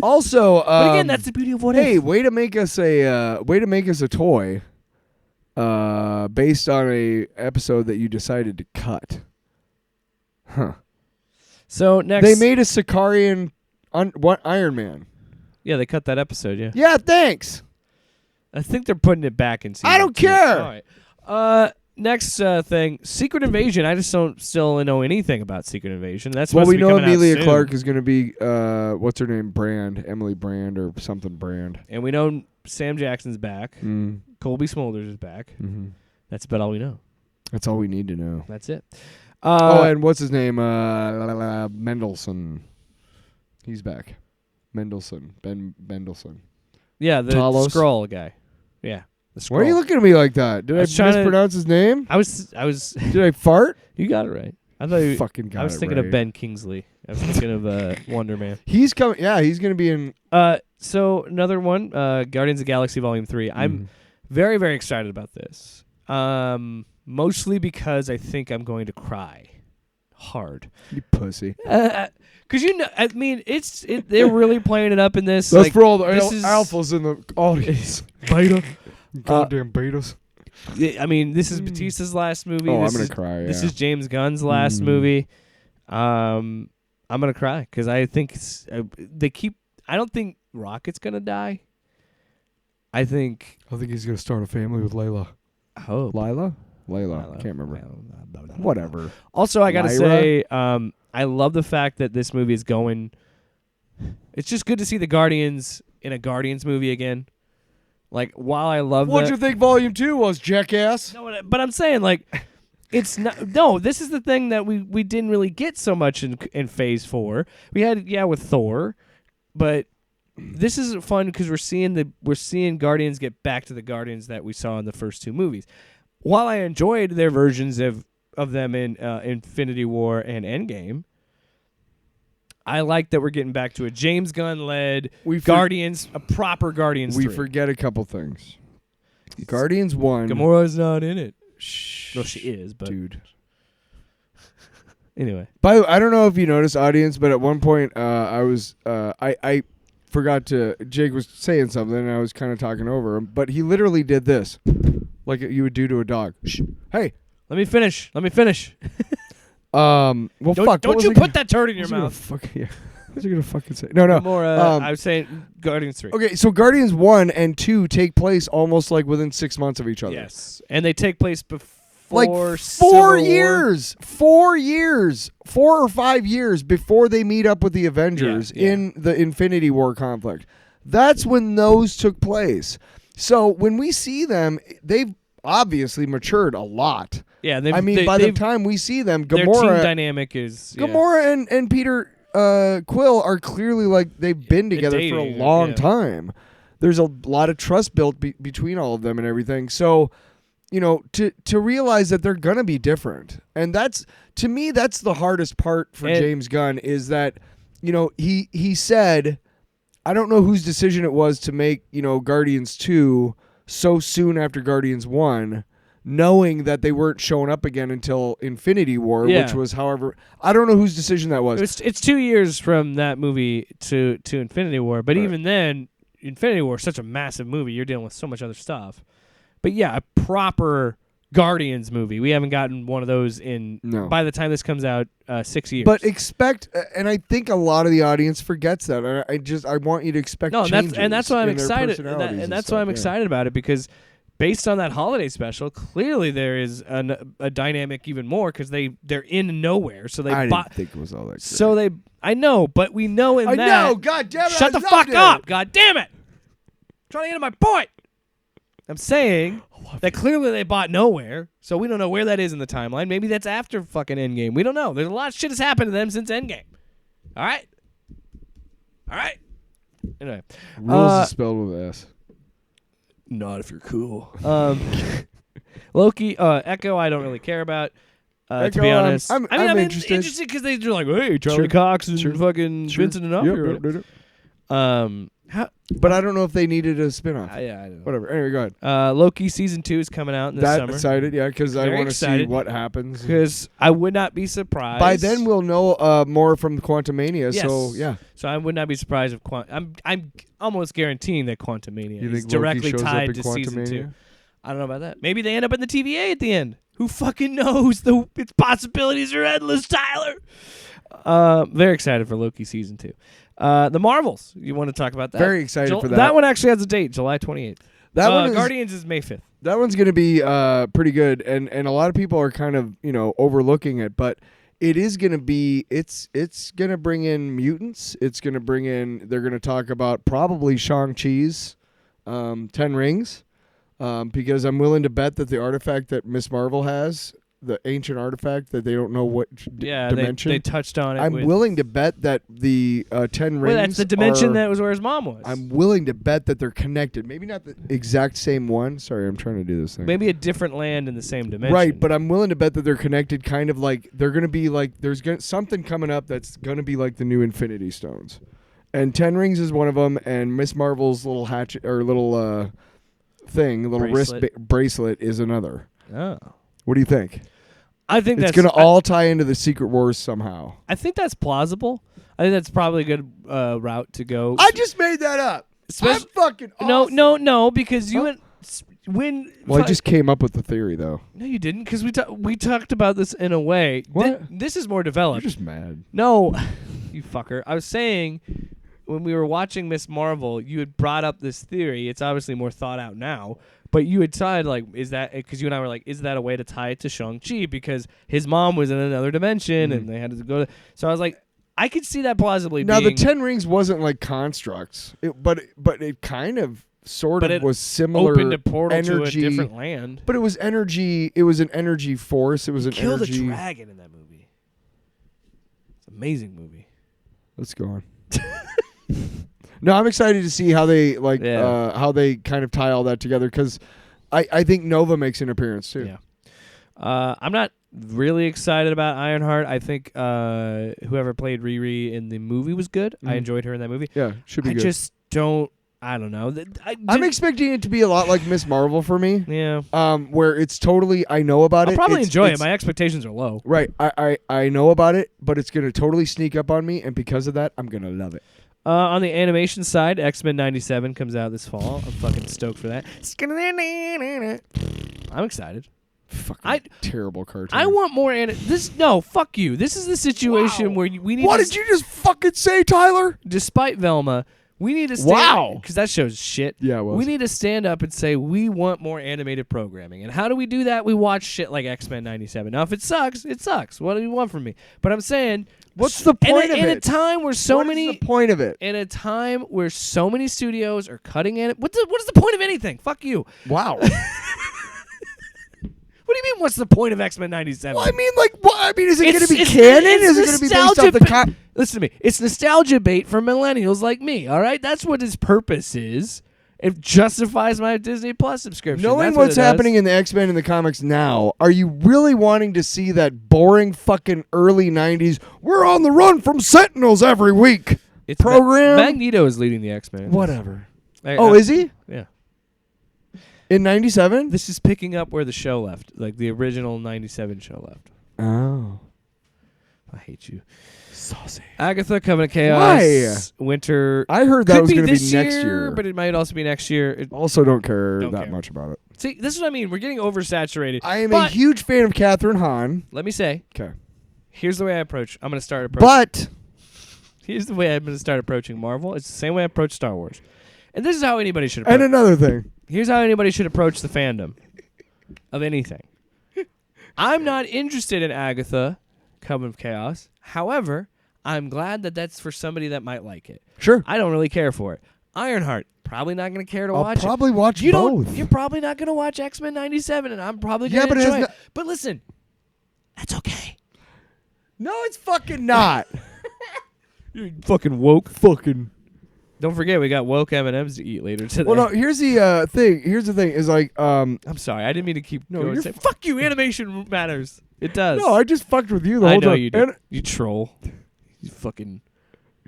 Also,
but again, that's the beauty of What If.
Hey, way to make us a toy. Based on a episode that you decided to cut. Huh.
So next,
they made a Sicarian Iron Man.
Yeah, they cut that episode. Yeah.
Yeah, thanks.
I think they're putting it back in season
I don't
2.
care.
All right. Next thing, Secret Invasion. I just don't still know anything about Secret Invasion. That's
well,
supposed
we
to be
know
coming out
Emilia
soon.
Clarke is going to be what's her name? Emily Brand or something Brand.
And we know Sam Jackson's back.
Mm.
Colby Smulders is back.
Mm-hmm.
That's about all we know.
That's all we need to know.
That's it.
And what's his name? Mendelsohn. He's back. Ben Mendelsohn.
Yeah, the
Talos?
Skrull guy. Yeah, the Skrull.
Why are you looking at me like that? Did I
was trying to-
mispronounce his name?
I was.
Did I fart?
You got it right. I thought you.
Fucking got
I was
it
thinking
right.
of Ben Kingsley. I was thinking of Wonder Man.
He's coming. Yeah, he's gonna be in.
So another one, Guardians of the Galaxy Volume 3. I'm very, very excited about this. Mostly because I think I'm going to cry hard.
You pussy.
Because I mean, they're really playing it up in this.
That's
like,
for all the
this is-
alphas in the audience. Beta. Goddamn betas.
I mean, this is Batista's last movie.
Oh,
this
I'm gonna
is,
cry.
This
yeah.
is James Gunn's last movie. I'm gonna cry because I think they keep. I don't think Rocket's gonna die. I think.
I think he's gonna start a family with Layla.
I hope.
Layla. I can't remember. Whatever.
Also, I gotta
Lyra?
say, I love the fact that this movie is going. It's just good to see the Guardians in a Guardians movie again. Like, while I love
What'd you think Volume 2 was, jackass?
No, but I'm saying, like, it's not. No, this is the thing that we didn't really get so much in Phase 4. We had with Thor, but this is fun because we're seeing Guardians get back to the Guardians that we saw in the first two movies. While I enjoyed their versions of them in Infinity War and Endgame, I like that we're getting back to a James Gunn-led Guardians, a proper Guardians 3.
We forget a couple things. Guardians 1.
Gamora's not in it.
Shh.
No, she is, but
Dude.
Anyway.
By the way, I don't know if you noticed, audience, but at one point I forgot to. Jake was saying something, and I was kind of talking over him, but he literally did this, like you would do to a dog. Shh. Hey.
Let me finish.
Well, fuck.
Don't you put that turd in your mouth.
Yeah. What was I gonna fucking say? No.
Gamora, I was saying Guardians 3.
Okay, so Guardians 1 and 2 take place almost like within 6 months of each other.
Yes, and they take place before
like 4 years, 4 years, 4 or 5 years before they meet up with the Avengers in the Infinity War conflict. That's when those took place. So when we see them, they've obviously matured a lot.
Yeah,
I mean, by the time we see them,
their
Gamora,
team dynamic is
Gamora and Peter Quill are clearly like they've been together for a long time. There's a lot of trust built between all of them and everything. So, you know, to realize that they're gonna be different, and that's, to me, that's the hardest part for James Gunn, is that, you know, he said, I don't know whose decision it was to make, you know, Guardians 2 so soon after Guardians 1, knowing that they weren't showing up again until Infinity War, which was, however, I don't know whose decision that was.
It's 2 years from that movie to Infinity War, but even then, Infinity War is such a massive movie. You're dealing with so much other stuff. But yeah, a proper Guardians movie. We haven't gotten one of those by the time this comes out, 6 years.
But expect, and I think a lot of the audience forgets that. I want you to expect changes.
And that's why I'm
in their
excited.
personalities
And that's
stuff,
why I'm excited about it, because based on that holiday special, clearly there is a dynamic even more, because they're in nowhere. So they
I didn't think it was all that great.
So I know, but we know in
I
that.
know, God damn it.
Shut the fuck up, God damn it! I'm trying to get to my point. I'm saying that clearly they bought nowhere, so we don't know where that is in the timeline. Maybe that's after fucking Endgame. We don't know. There's a lot of shit has happened to them since Endgame. All right. Anyway,
Rules is spelled with S.
Not if you're cool. Loki, Echo, I don't really care about. To be honest,
I'm
interested because they're like, hey, Charlie Cox and fucking Vincent D'Onofrio.
But I don't know if they needed a spinoff.
Yeah, I don't know.
Whatever. Anyway, go ahead.
Loki season 2 is coming out this summer.
Excited, yeah, because I want to see what happens.
Because I would not be surprised.
By then, we'll know more from Quantumania.
Yes.
So yeah.
So I would not be surprised if I'm almost guaranteeing that Quantumania
You
is
think
directly
Loki shows
tied
up in
to season 2.
Quantumania?
I don't know about that. Maybe they end up in the TVA at the end. Who fucking knows? Its possibilities are endless, Tyler. Very excited for Loki season 2. The Marvels. You want to talk about that?
Very excited for that.
That one actually has a date, July 28th.
That one
Guardians is May 5th.
That one's going to be pretty good, and a lot of people are kind of, you know, overlooking it, but it is going to be, it's going to bring in mutants. It's going to bring in, they're going to talk about probably Shang-Chi's 10 Rings, because I'm willing to bet that the artifact that Miss Marvel has the ancient artifact that they don't know what
Yeah,
dimension.
they touched on it.
I'm
with,
willing to bet that the 10 rings.
Well, that's the dimension
are,
that was where his mom was.
I'm willing to bet that they're connected. Maybe not the exact same one. Sorry, I'm trying to do this thing.
Maybe a different land in the same dimension.
Right, but I'm willing to bet that they're connected. Kind of like they're gonna be like there's something coming up that's gonna be like the new Infinity Stones, and 10 rings is one of them, and Miss Marvel's little hatchet or little little wrist bracelet is another.
Oh.
What do you think?
I think
It's
that's
gonna all tie into the Secret Wars somehow.
I think that's plausible. I think that's probably a good route to go.
I just made that up. I'm fucking awesome.
No, because you went when.
Well, I just came up with the theory though.
No, you didn't, because we talked about this in a way.
What?
This is more
You're
developed.
just mad.
No, you fucker. I was saying when we were watching Miss Marvel, you had brought up this theory. It's obviously more thought out now. But you had tried, like, is that, because you and I were like, is that a way to tie it to Shang-Chi? Because his mom was in another dimension and they had to go to. So I was like, I could see that plausibly
Now,
being.
the 10 rings wasn't like constructs, but it kind of sort
But
of
it
was similar.
opened a portal
energy,
to a different land.
But it was energy. It was an energy force. It was an
Killed
energy.
a dragon in that movie. It's an amazing movie.
Let's go on. No, I'm excited to see how they how they kind of tie all that together because I think Nova makes an appearance too.
Yeah. I'm not really excited about Ironheart. I think whoever played Riri in the movie was good. I enjoyed her in that movie.
Yeah, should be
I
good.
just don't. I don't know.
I'm expecting it to be a lot like Miss Marvel for me.
Yeah.
Where it's totally I know about it.
I'll probably enjoy it.
it's-
My expectations are low.
Right. I know about it, but it's gonna totally sneak up on me, and because of that, I'm gonna love it.
On the animation side, X-Men 97 comes out this fall. I'm fucking stoked for that. I'm excited.
Fucking terrible cartoon.
I want more No, fuck you. This is the situation where we need
What
to
did you just fucking say, Tyler?
Despite Velma, we need to stand
Wow.
because that show's shit.
Yeah, it was.
We need to stand up and say we want more animated programming. And how do we do that? We watch shit like X-Men 97. Now, if it sucks, it sucks. What do you want from me? But I'm saying,
What's the point of
in
it?
a time where so
What
many
is the point of it?
in a time where so many studios are cutting in what is the point of anything? Fuck you.
Wow.
What do you mean? What's the point of X-Men 97?
Well, I mean, like, what? I mean, is it going to be
It's-
canon?
it's
Is it going to be based off
nostalgia
the
Listen to me. It's nostalgia bait for millennials like me. All right, that's what his purpose is. It justifies my Disney Plus subscription.
Knowing
That's what
what's
it does.
happening in the X-Men in the comics now, are you really wanting to see that boring fucking early 90s, we're on the run from Sentinels every week
It's
program?
Magneto is leading the X-Men.
Whatever.
Hey,
Oh, is he?
Yeah.
In 97?
This is picking up where the show left, like the original 97 show left.
Oh.
I hate you.
Saucy.
Agatha coming to Chaos. Winter.
I heard that
Could
was
be
going to
this
be next year.
but it might also be next year.
Also don't care
Don't
that
care.
much about it.
See, this is what I mean. We're getting oversaturated.
I am a
But
huge fan of Catherine Hahn.
let me say,
Okay.
here's the way I approach. I'm going to start approaching.
But
Here's the way I'm going to start approaching Marvel. It's the same way I approach Star Wars. And this is how anybody should approach.
and another thing.
Here's how anybody should approach the fandom of anything. I'm not interested in Agatha coming of Chaos. However, I'm glad that that's for somebody that might like it.
Sure.
I don't really care for it. Ironheart, probably not going to care to
I'll
watch
probably watch
it. You
both.
don't. You're probably not going to watch X-Men 97, and I'm probably
Yeah,
going to
but it has
enjoy it.
no-
But listen, that's okay.
No, it's fucking not.
You're fucking woke.
Fucking.
Don't forget, we got woke M&Ms to eat later today.
Well, no. Here's the thing. Here's the thing. Is like
I'm sorry. I didn't mean to keep
No,
going.
you're
Say, fuck you. Animation matters. It does.
No, I just fucked with you the
I
whole
know
time.
you do.
And
You troll. You fucking.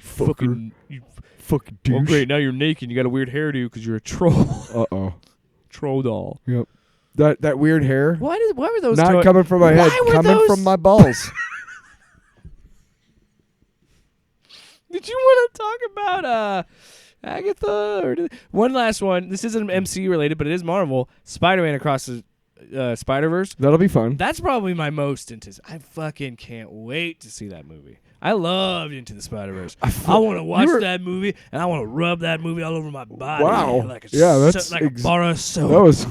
fucker.
You,
Fucking douche.
well, great. Now you're naked. You got a weird hairdo because you're a troll.
Uh-oh.
Troll doll.
Yep. That weird hair.
Why were those
Not
toy-
coming from my head.
Why were
Coming
those-
from my balls.
Did you want to talk about Agatha? Or one last one. This isn't MCU related, but it is Marvel. Spider-Man Across the Spider-Verse.
That'll be fun.
That's probably my most anticipated. I fucking can't wait to see that movie. I loved Into the Spider-Verse. I want to watch that movie, and I want to rub that movie all over my body.
Wow.
Like a
Yeah, that's
like a bar of soap.
That was.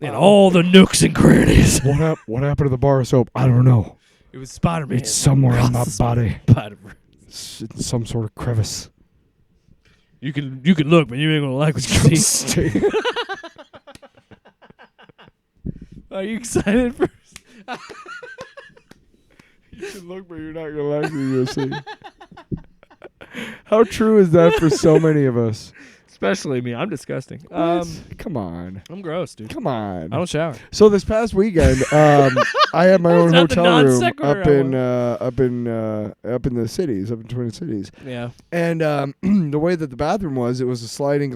And all the nooks and crannies.
What happened to the bar of soap? I don't know.
It was Spider-Man.
It's somewhere on my body.
Spider-Verse.
It's in some sort of crevice.
You can look, but you ain't gonna like what you see. Are you excited for?
You should look, but you're not gonna like me. You'll see. How true is that for so many of us?
Especially me. I'm disgusting.
Come on.
I'm gross, dude.
Come on.
I don't shower.
So this past weekend, I had my own
Is that the
hotel
non
room
sequitur
up
I
in the cities, up in Twin Cities.
Yeah.
And the way that the bathroom was, it was a sliding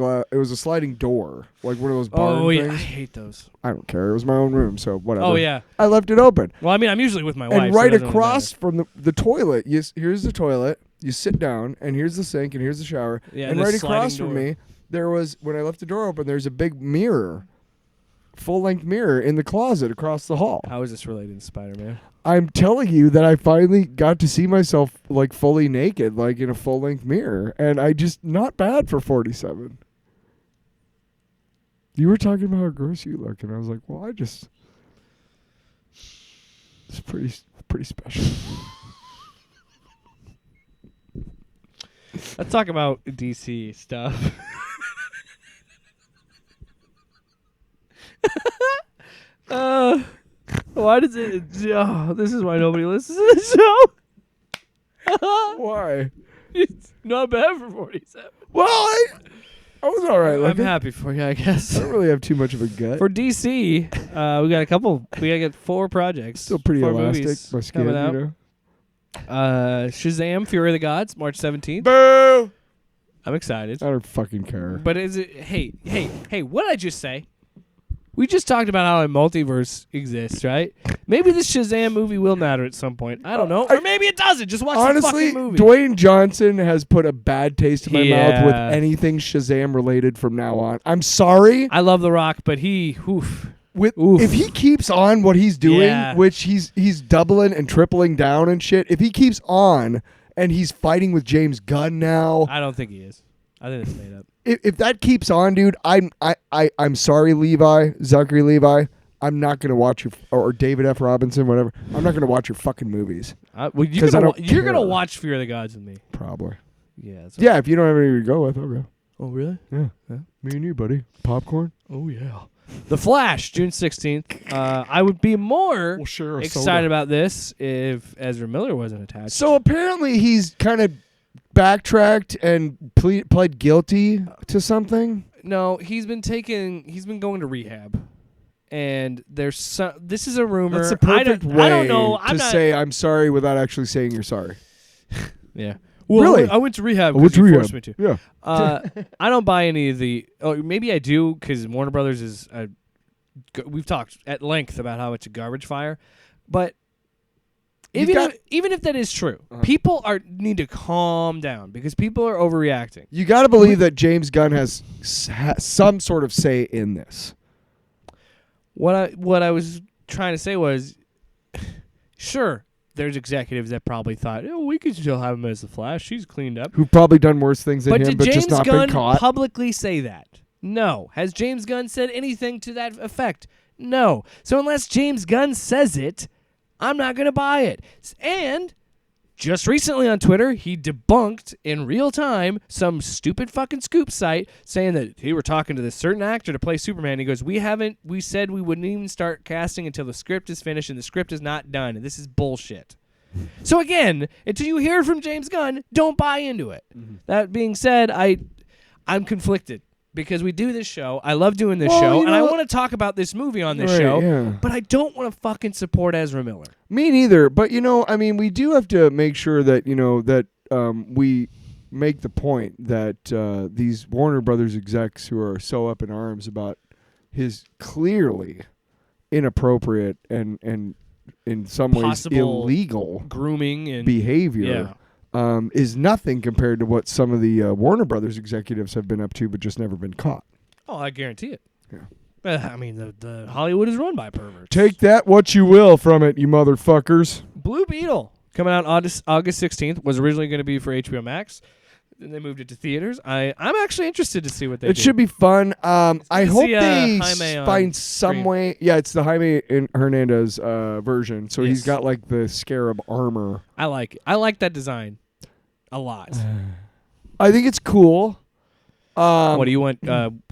door, like one of those barn
Oh yeah, I
things.
hate those.
I don't care. It was my own room, so whatever.
Oh yeah.
I left it open.
Well, I mean, I'm usually with my wife.
And
so it
right
doesn't really
across
matter.
from the toilet, here's the toilet. You sit down, and here's the sink, and here's the shower.
Yeah,
and
the
right
sliding
across from
door.
me, there was, when I left the door open, there's a big mirror, full-length mirror in the closet across the hall.
How is this related to Spider-Man?
I'm telling you that I finally got to see myself like fully naked, like in a full-length mirror, and I just not bad for 47. You were talking about how gross you look, and I was like, well, it's pretty special.
Let's talk about DC stuff. Why does it? Oh, this is why nobody listens to the show.
Why?
It's not bad for 47.
Well, I was all right.
I'm
Like
happy for you, I guess.
I don't really have too much of a gut.
For DC, we got a couple. We gotta get 4 projects.
Still pretty
4
elastic.
movies
My skin,
coming out.
you know.
Shazam: Fury of the Gods, March 17th.
Boo!
I'm excited.
I don't fucking care.
But is it? Hey! What did I just say? We just talked about how a multiverse exists, right? Maybe this Shazam movie will matter at some point. I don't know, or maybe it doesn't. Just watch the
Honestly,
fucking movie.
Dwayne Johnson has put a bad taste in my mouth with
Yeah.
anything Shazam related from now on. I'm sorry.
I love The Rock, but he, oof.
If he keeps on what he's doing,
Yeah.
which he's doubling and tripling down and shit, if he keeps on and he's fighting with James Gunn now,
I don't think he is. I think it's made up.
if that keeps on, dude, I'm sorry, Zachary Levi. I'm not gonna watch your or David F. Robinson, whatever. I'm not gonna watch your fucking movies.
Well,
'Cause I don't
you're gonna
care.
watch Fear of the Gods with me.
Probably.
Yeah. That's
Yeah, if you don't have anywhere to go with, I'll go.
Oh really?
Yeah. Me and you, buddy. Popcorn.
Oh yeah. The Flash, June 16th. I would be more
We'll share a
excited
soda.
about this if Ezra Miller wasn't attached.
So apparently he's kind of backtracked and pled guilty to something.
No, he's been going to rehab. And this is a rumor.
That's the perfect way
I don't know.
to say I'm sorry without actually saying you're sorry.
Yeah. Well,
Really?
I went to rehab
I went
because
to
you
rehab.
forced me to.
Yeah.
I don't buy any of the. Oh, maybe I do because Warner Brothers is. We've talked at length about how it's a garbage fire, but even if that is true, people need to calm down because people are overreacting.
You got to believe that James Gunn has some sort of say in this.
What I was trying to say was, sure, there's executives that probably thought, oh, we could still have him as the Flash. She's cleaned up.
Who've probably done worse things than
But
him,
did
but
James
just not
Gunn
been caught.
publicly say that? No. Has James Gunn said anything to that effect? No. So unless James Gunn says it, I'm not going to buy it. And just recently on Twitter, he debunked in real time some stupid fucking scoop site saying that he were talking to this certain actor to play Superman. He goes, we said we wouldn't even start casting until the script is finished, and the script is not done. And this is bullshit. So again, until you hear from James Gunn, don't buy into it.
Mm-hmm.
That being said, I'm conflicted because we do this show. I love doing this
Well,
show,
you
and I
know-
want to talk about this movie on this
Right,
show,
yeah.
but I don't want to fucking support Ezra Miller.
Me neither. But I mean, we do have to make sure that that we make the point that these Warner Brothers execs who are so up in arms about his clearly inappropriate and in some ways
Possible
illegal
Grooming and
behavior is nothing compared to what some of the Warner Brothers executives have been up to, but just never been caught.
Oh, I guarantee it.
Yeah.
I mean, the Hollywood is run by perverts.
Take that what you will from it, you motherfuckers.
Blue Beetle coming out August 16th was originally going to be for HBO Max. Then they moved it to theaters. I'm actually interested to see what they do.
It should be fun. I
to
hope
see,
they
Jaime on
find some
screen.
way. Yeah, it's the Jaime Hernandez version. So he's
Yes.
got like the scarab armor.
I like it. I like that design a lot.
I think it's cool.
What do you want?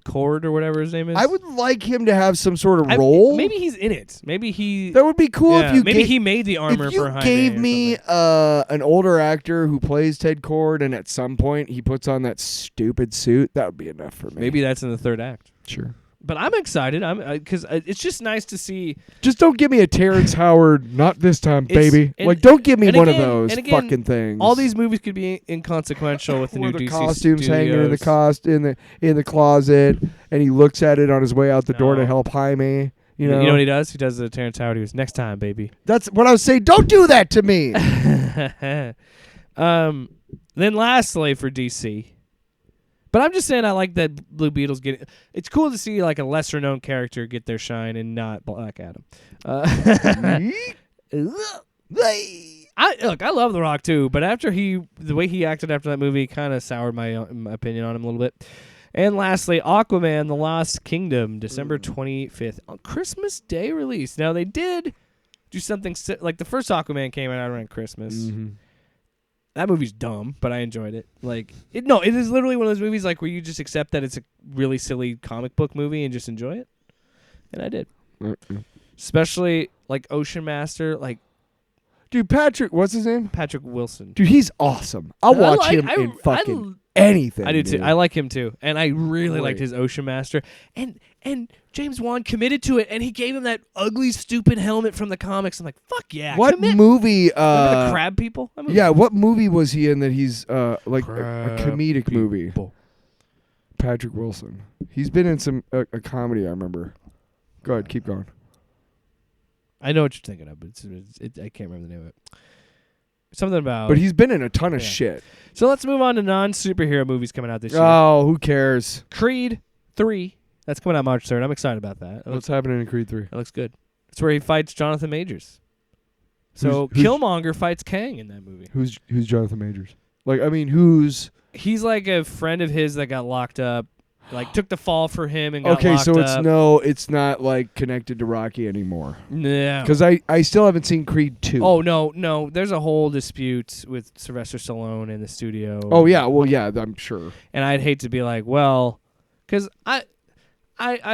Cord or whatever his name is.
I would like him to have some sort of
I-
role.
Maybe he's in it. Maybe he.
That would be cool
yeah,
if you
maybe he made the armor
if you
for Jaime
gave
or
me
something.
an older actor who plays Ted Cord, and at some point he puts on that stupid suit. That would be enough for me.
Maybe that's in the third act.
Sure.
But I'm excited. Because it's just nice to see.
Just don't give me a Terrence Howard. Not this time,
It's-
baby.
and-
Like, don't give me
and
one
again-
of those
and again,
fucking things.
All these movies could be inconsequential with the
Where
new
the
DC
costumes hanging in the
Studios.
in the closet, and he looks at it on his way out the door
No.
to help Jaime. You know
what he does? He does the Terrence Howard. He goes, next time, baby.
That's what I was saying. Don't do that to me.
Then lastly for DC. But I'm just saying I like that Blue Beetle's getting. It's cool to see like a lesser known character get their shine and not Black Adam. I love The Rock too, but after the way he acted after that movie kind of soured my opinion on him a little bit. And lastly, Aquaman: The Lost Kingdom, December 25th, on Christmas Day release. Now they did do something like the first Aquaman came out around Christmas.
Mm-hmm.
That movie's dumb, but I enjoyed it. It is literally one of those movies like where you just accept that it's a really silly comic book movie and just enjoy it. And I did. Especially like Ocean Master, like
Dude, Patrick, what's his name?
Patrick Wilson.
Dude, he's awesome. I'll watch him in fucking anything.
I do too.
dude.
I like him too, and I really liked
Great.
his Ocean Master. And James Wan committed to it, and he gave him that ugly, stupid helmet from the comics. I'm like, fuck yeah!
What
commit.
movie?
Remember the crab people? That movie?
Yeah, what movie was he in that he's like a
Crab
comedic movie?
people.
Patrick Wilson. He's been in some a comedy. I remember. Go ahead, keep going.
I know what you're thinking of, but I can't remember the name of it. Something about.
But he's been in a ton of
Yeah.
shit.
So let's move on to non-superhero movies coming out this year.
Oh, who cares?
Creed 3. That's coming out March 3rd. I'm excited about that.
What's happening in Creed 3?
That looks good. It's where he fights Jonathan Majors. So
Who's-
Killmonger fights Kang in that movie.
Who's Jonathan Majors? Like, I mean, who's
He's like a friend of his that got locked up. Like took the fall for him and got
okay?
locked
So
up.
it's not like connected to Rocky anymore.
No.
Because I still haven't seen Creed 2.
Oh no. There's a whole dispute with Sylvester Stallone in the studio.
Oh yeah, well yeah, I'm sure.
And I'd hate to be like, well, because I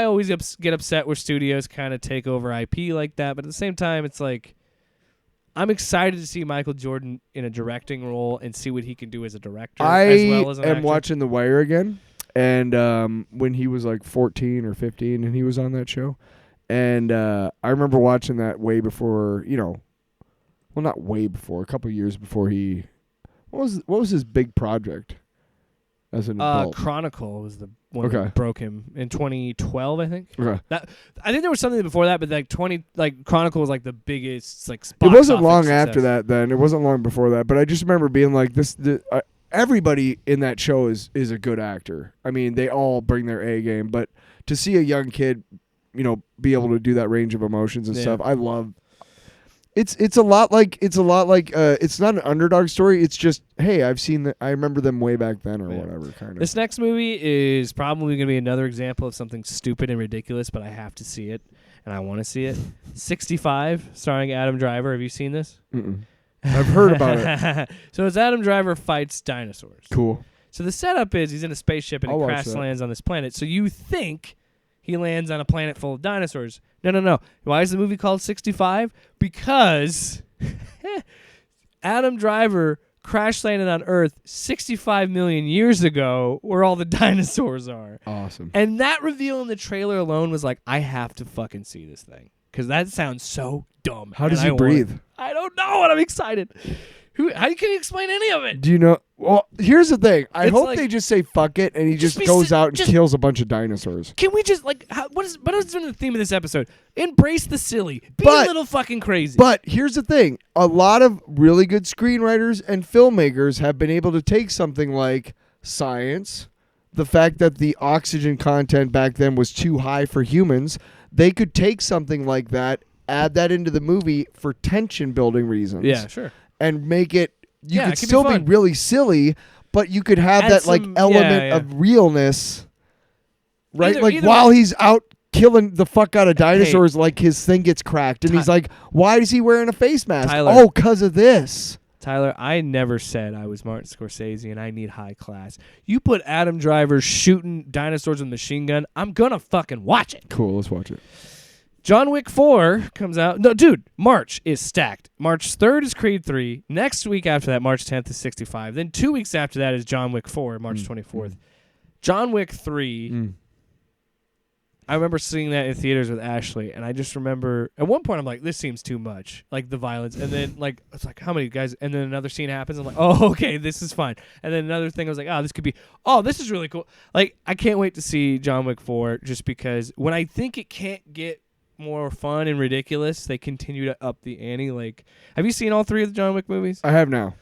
always get upset where studios kind of take over IP like that, but at the same time, it's like I'm excited to see Michael Jordan in a directing role and see what he can do as a director as well as an
am
actor.
watching The Wire again, and when he was like 14 or 15, and he was on that show, and I remember watching that way before, well, not way before, a couple years before he. What was his big project as an adult?
Chronicle was the one
Okay.
that broke him in 2012, I think.
Okay.
I think there was something before that, but like Chronicle was like the biggest
It
box
wasn't
office
long
success.
after that. Then it wasn't long before that. But I just remember being like, everybody in that show is a good actor. I mean, they all bring their A game. But to see a young kid, be able to do that range of emotions and
Yeah.
stuff, I love. It's a lot like it's not an underdog story. It's just, hey, I remember them way back then or
Yeah.
whatever kind of.
This next movie is probably going to be another example of something stupid and ridiculous, but I have to see it, and I want to see it. 65, starring Adam Driver. Have you seen this?
Mm-mm. I've heard about it.
So it's Adam Driver fights dinosaurs.
Cool.
So the setup is he's in a spaceship and
I'll
he
watch
crash
that.
lands on this planet. So you think he lands on a planet full of dinosaurs. No. Why is the movie called 65? Because Adam Driver crash landed on Earth 65 million years ago where all the dinosaurs are.
Awesome.
And that reveal in the trailer alone was like, I have to fucking see this thing. Because that sounds so dumb.
How does
and
he
I want it.
breathe?
I don't know, and I'm excited. How can you explain any of it?
Do you know? Well, here's the thing. I
It's
hope
like-
they just say fuck it, and he just
be
goes
si-
out and
just-
kills a bunch of dinosaurs.
Can we just what is the theme of this episode? Embrace the silly. Be
But-
a little fucking crazy.
But here's the thing. A lot of really good screenwriters and filmmakers have been able to take something like science, the fact that the oxygen content back then was too high for humans. They could take something like that, add that into the movie for tension building reasons.
yeah, sure.
And make it, you
Yeah,
could
it could be
still be
fun.
really silly, but you could have
Add
that
some-
element
yeah.
of realness, right?
Either
While
way-
he's out killing the fuck out of dinosaurs, like his thing gets cracked, and he's like, "Why is he wearing a face mask?
Tyler.
Oh, 'cause of this."
Tyler, I never said I was Martin Scorsese and I need high class. You put Adam Driver shooting dinosaurs with a machine gun, I'm gonna fucking watch it.
Cool. Let's watch it.
John Wick 4 comes out. No, dude, March is stacked. March 3rd is Creed 3. Next week after that, March 10th is 65. Then 2 weeks after that is John Wick 4, March 24th. John Wick 3, I remember seeing that in theaters with Ashley, and I just remember, at one point I'm like, this seems too much, like the violence. And then, like, it's like, how many guys? And then another scene happens. I'm like, oh, okay, this is fine. And then another thing, I was like, oh, this could be, oh, this is really cool. Like, I can't wait to see John Wick 4 just because when I think it can't get more fun and ridiculous, they continue to up the ante. Like, have you seen all 3 of the John Wick movies?
I have now.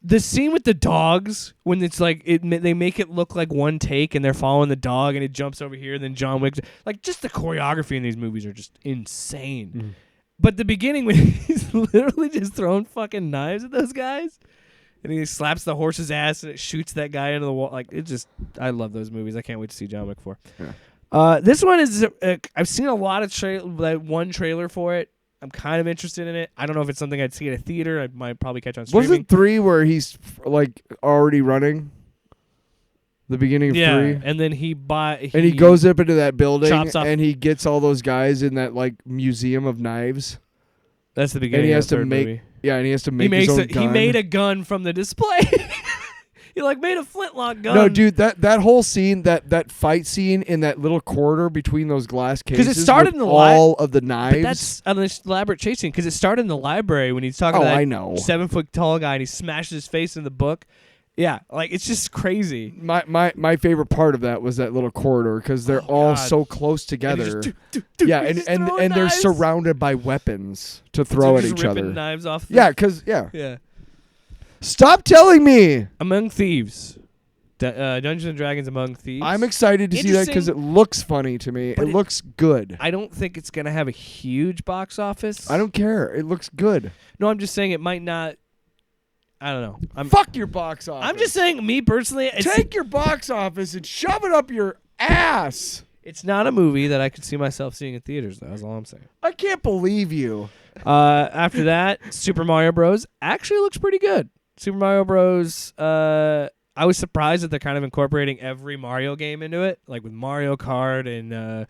The scene with the dogs, when it's like they make it look like one take and they're following the dog and it jumps over here and then John Wick, like, just the choreography in these movies are just insane. But the beginning when he's literally just throwing fucking knives at those guys and he slaps the horse's ass and it shoots that guy into the wall, like, it just, I love those movies. I can't wait to see John Wick 4.
Yeah.
This one is, I've seen a lot of that one trailer for it. I'm kind of interested in it. I don't know if it's something I'd see at a theater. I might probably catch on streaming.
Wasn't 3 where he's like already running? The beginning of 3?
And then he
goes up into that building
chops off-
and he gets all those guys in that like museum of knives.
That's the beginning
And he
of
has
the
to
third
make
movie.
Yeah, and he has to make his own gun.
He made a gun from the display. He like made a flintlock gun.
No, dude, that whole scene, that fight scene in that little corridor between those glass cases,
'Cause it started
with
in the
all of the knives.
But that's an elaborate chase scene because it started in the library when he's talking to
I
that
know.
7-foot tall guy and he smashes his face in the book. Yeah, like, it's just crazy.
My favorite part of that was that little corridor because they're all
God.
so close together. Yeah,
He's just
and
throwing
they're
knives.
surrounded by weapons to throw at
Just
each
ripping
other.
knives off.
Yeah, because
Yeah.
Stop telling me.
Among Thieves. Dungeons and Dragons Among Thieves.
I'm excited to see that because it looks funny to me.
But
It looks good.
I don't think it's going to have a huge box office.
I don't care. It looks good.
No, I'm just saying it might not. I don't know.
Fuck your box office.
I'm just saying, me personally,
Take your box office and shove it up your ass.
it's not a movie that I could see myself seeing in theaters, though. That's all I'm saying.
I can't believe you.
After that, Super Mario Bros. actually looks pretty good. Super Mario Bros. I was surprised that they're kind of incorporating every Mario game into it, like with Mario Kart and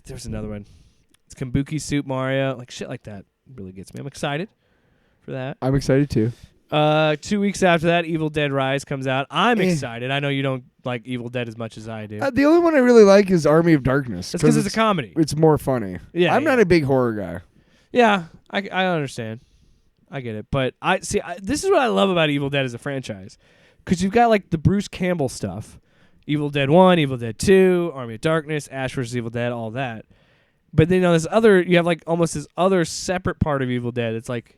there's another one. It's Kabuki Soup Mario, like shit like that. Really gets me. I'm excited for that.
I'm excited too.
2 weeks after that, Evil Dead Rise comes out. I'm excited. I know you don't like Evil Dead as much as I do.
The only one I really like is Army of Darkness.
That's because it's a comedy.
It's more funny.
Yeah,
I'm not a big horror guy.
Yeah, I understand. I get it. But this is what I love about Evil Dead as a franchise. Because you've got like the Bruce Campbell stuff. Evil Dead 1, Evil Dead 2, Army of Darkness, Ash vs. Evil Dead, all that. But then you have like almost this other separate part of Evil Dead. It's like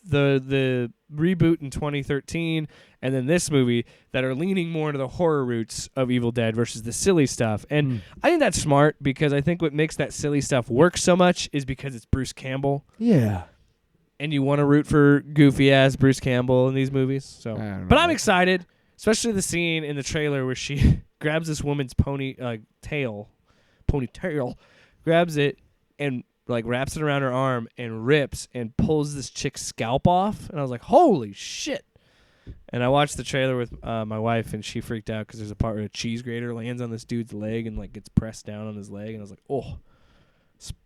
the reboot in 2013 and then this movie that are leaning more into the horror roots of Evil Dead versus the silly stuff. And I think that's smart because I think what makes that silly stuff work so much is because it's Bruce Campbell.
Yeah.
And you want to root for goofy ass Bruce Campbell in these movies. So, but I'm excited, especially the scene in the trailer where she grabs this woman's ponytail, grabs it and like wraps it around her arm and rips and pulls this chick's scalp off. And I was like, holy shit. And I watched the trailer with my wife and she freaked out because there's a part where a cheese grater lands on this dude's leg and like gets pressed down on his leg. And I was like, oh,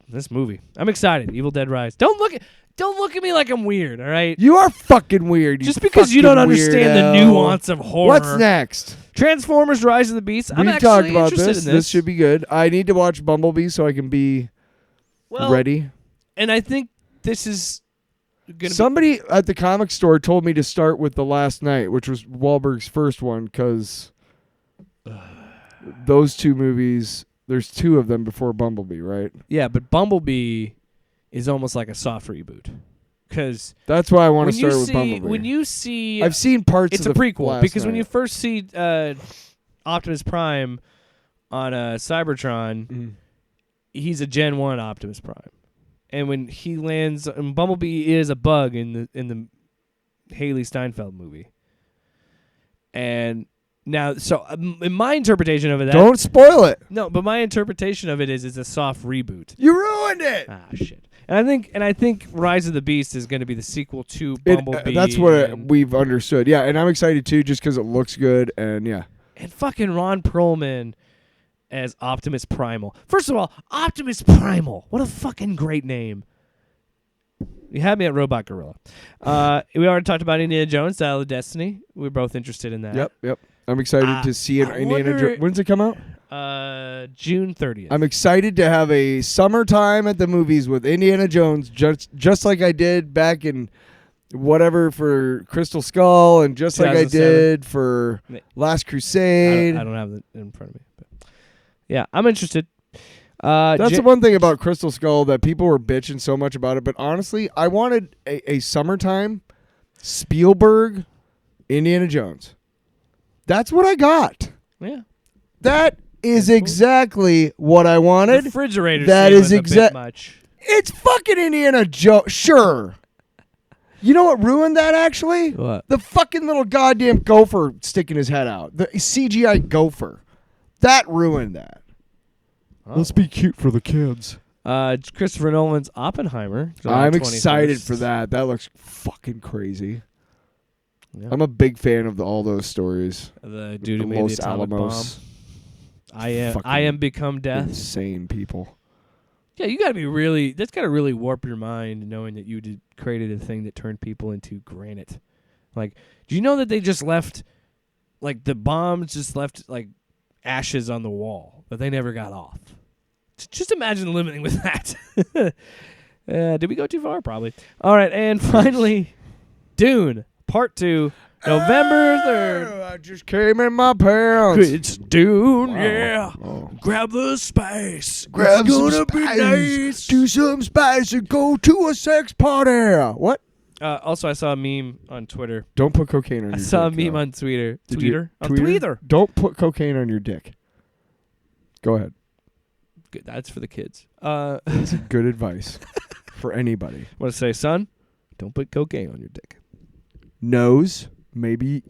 this movie. I'm excited. Evil Dead Rise. Don't look at me like I'm weird, all right?
You are fucking weird.
Just because you don't understand the nuance of horror.
What's next?
Transformers: Rise of the Beasts. I'm
We've
actually
talked about
interested
this.
in this.
This should be good. I need to watch Bumblebee so I can be ready.
And I think this is gonna
Somebody at the comic store told me to start with The Last Night, which was Wahlberg's first one, because those two movies, there's two of them before Bumblebee, right?
Yeah, but Bumblebee is almost like a soft reboot. Because
that's why I want to start with Bumblebee.
When you see...
I've seen parts
it's
of
a prequel,
Last
because
Night.
when you first see Optimus Prime on Cybertron, he's a Gen 1 Optimus Prime. And when he lands... And Bumblebee is a bug in the Haley Steinfeld movie. And... Now, so in my interpretation of it...
Don't spoil it.
No, but my interpretation of it is it's a soft reboot.
You ruined it.
Ah, shit. And I think Rise of the Beast is going to be the sequel to Bumblebee.
That's what
and,
we've understood. Yeah, and I'm excited too, just because it looks good. And yeah,
and fucking Ron Perlman as Optimus Primal. First of all, Optimus Primal. What a fucking great name. You had me at Robot Gorilla. We already talked about Indiana Jones, Dial of Destiny. We're both interested in that.
Yep. I'm excited to see it. Indiana Jones. When's it come out?
June 30th.
I'm excited to have a summertime at the movies with Indiana Jones, just like I did back in whatever for Crystal Skull, and just like I
2007.
did for Last Crusade.
I don't have it in front of me. But yeah, I'm interested.
That's the one thing about Crystal Skull that people were bitching so much about it. But honestly, I wanted a summertime Spielberg Indiana Jones. That's what I got.
Yeah.
That is exactly what I wanted.
The refrigerator
That
scene
is
was a bit much.
It's fucking Indiana Jones. Sure. You know what ruined that, actually?
What?
The fucking little goddamn gopher sticking his head out. The CGI gopher. That ruined that.
Oh.
Let's be cute for the kids.
Christopher Nolan's Oppenheimer.
I'm
21st.
excited for that. That looks fucking crazy.
Yeah.
I'm a big fan of all those stories.
The dude who
The
made the
Los
atomic
Alamos.
bomb. I
Fucking
am become death.
Insane people.
Yeah, you gotta be really. That's gotta really warp your mind, knowing that you created a thing that turned people into granite. Like, do you know that they just left, like the bombs just left like ashes on the wall, but they never got off. Just imagine living with that. Did we go too far? Probably. All right, and finally, Dune Part 2, November 3rd.
I just came in my pants.
It's Dune,
Wow.
yeah.
Oh.
Grab the spice.
Grab
it's
some
gonna be
spice.
nice.
Do some spice and go to a sex party. What?
Also, I saw a meme on Twitter.
Don't put cocaine on
I
your
saw a
dick.
meme
though.
on Twitter.
Did you-
Twitter? On Twitter.
Don't put cocaine on your dick. Go ahead.
Good, that's for the kids.
That's good advice for anybody.
Want to say, son? Don't put cocaine on your dick.
Nose, maybe,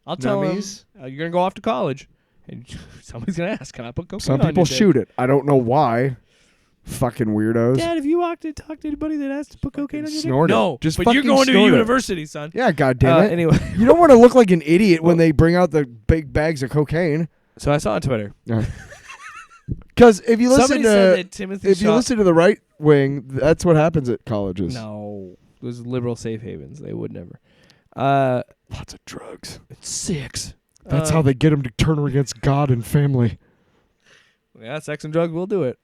I'll tell him
nummies.
you're gonna go off to college, and somebody's gonna ask, "Can I put cocaine
Some
on
people
your dick?"
shoot it. I don't know why. Fucking weirdos.
Dad, have you walked and talked to anybody that asked to put cocaine on your
snort it.
dick? No,
Just
but you're
fucking
going to
snort it.
university, son.
Yeah, goddamn it.
Anyway,
You don't want to look like an idiot when they bring out the big bags of cocaine.
so I saw on Twitter.
Because if you listen
Somebody said
to
that Timothy
if you
Shaw-
listen to the right wing, that's what happens at colleges.
No, those liberal safe havens. They would never.
Lots of drugs.
It's 6.
That's how they get them to turn against God and family.
Yeah, sex and drugs will do it.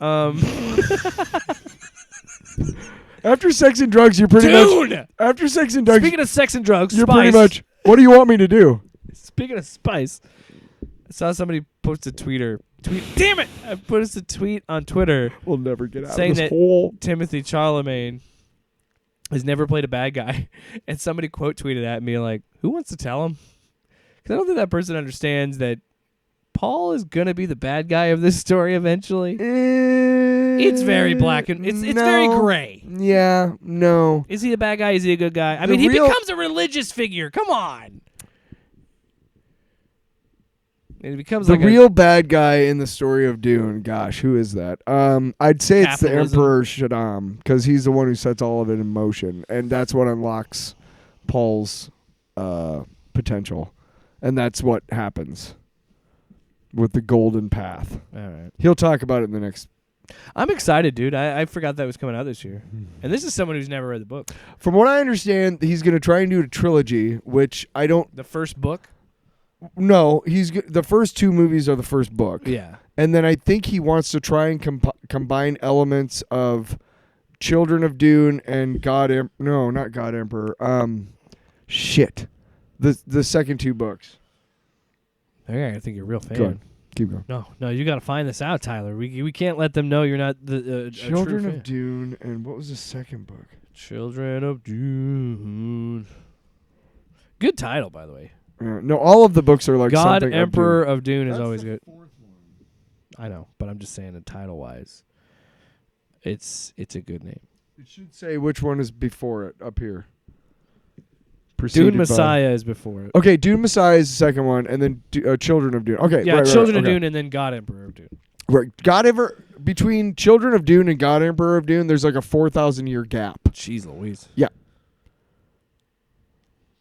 After sex and drugs, you're pretty much.
Dune!
After sex and drugs,
Speaking of sex and drugs,
you're
spice.
pretty much. What do you want me to do?
Speaking of spice, I saw somebody post a tweet. Damn it! I posted a tweet on Twitter
We'll never get out
saying
of this
that
hole.
Timothy Chalamet has never played a bad guy, and somebody quote tweeted at me like, "Who wants to tell him?" Because I don't think that person understands that Paul is gonna be the bad guy of this story eventually. It's very black and it's very gray.
Yeah, no.
Is he a bad guy? Is he a good guy? I
The
mean, he
real-
becomes a religious figure. Come on. And he becomes
The
like
real bad guy in the story of Dune, gosh, who is that? I'd say it's the
Capitalism.
Emperor Shaddam, because he's the one who sets all of it in motion, and that's what unlocks Paul's potential, and that's what happens with the golden path.
All right.
He'll talk about it in the next.
I'm excited, dude. I forgot that was coming out this year. And this is someone who's never read the book.
From what I understand, he's going to try and do a trilogy, which I don't
The first book?
know. The first 2 movies are the first book.
Yeah.
And then I think he wants to try and combine elements of Children of Dune and not God Emperor. Shit. The second 2 books.
Okay, I think you're a real fan.
Go ahead. Keep going.
No, you got to find this out, Tyler. We can't let them know you're not the a
Children
true
of
fan.
Dune, and what was the second book?
Children of Dune. Good title, by the way.
No, all of the books are like
God
something
Emperor
of
of Dune is
That's
always
the
good. I know, but I'm just saying, title wise, it's a good name.
Dune. It should say which one is before it up here.
Dune
Preceded by-
Messiah is before it.
Okay, Dune Messiah is the second one, and then Children of Dune. Okay,
Yeah,
right,
Children of
okay.
Dune and then God Emperor of Dune.
Right. God between Children of Dune and God Emperor of Dune, there's like a 4,000 year gap.
Jeez Louise.
Yeah.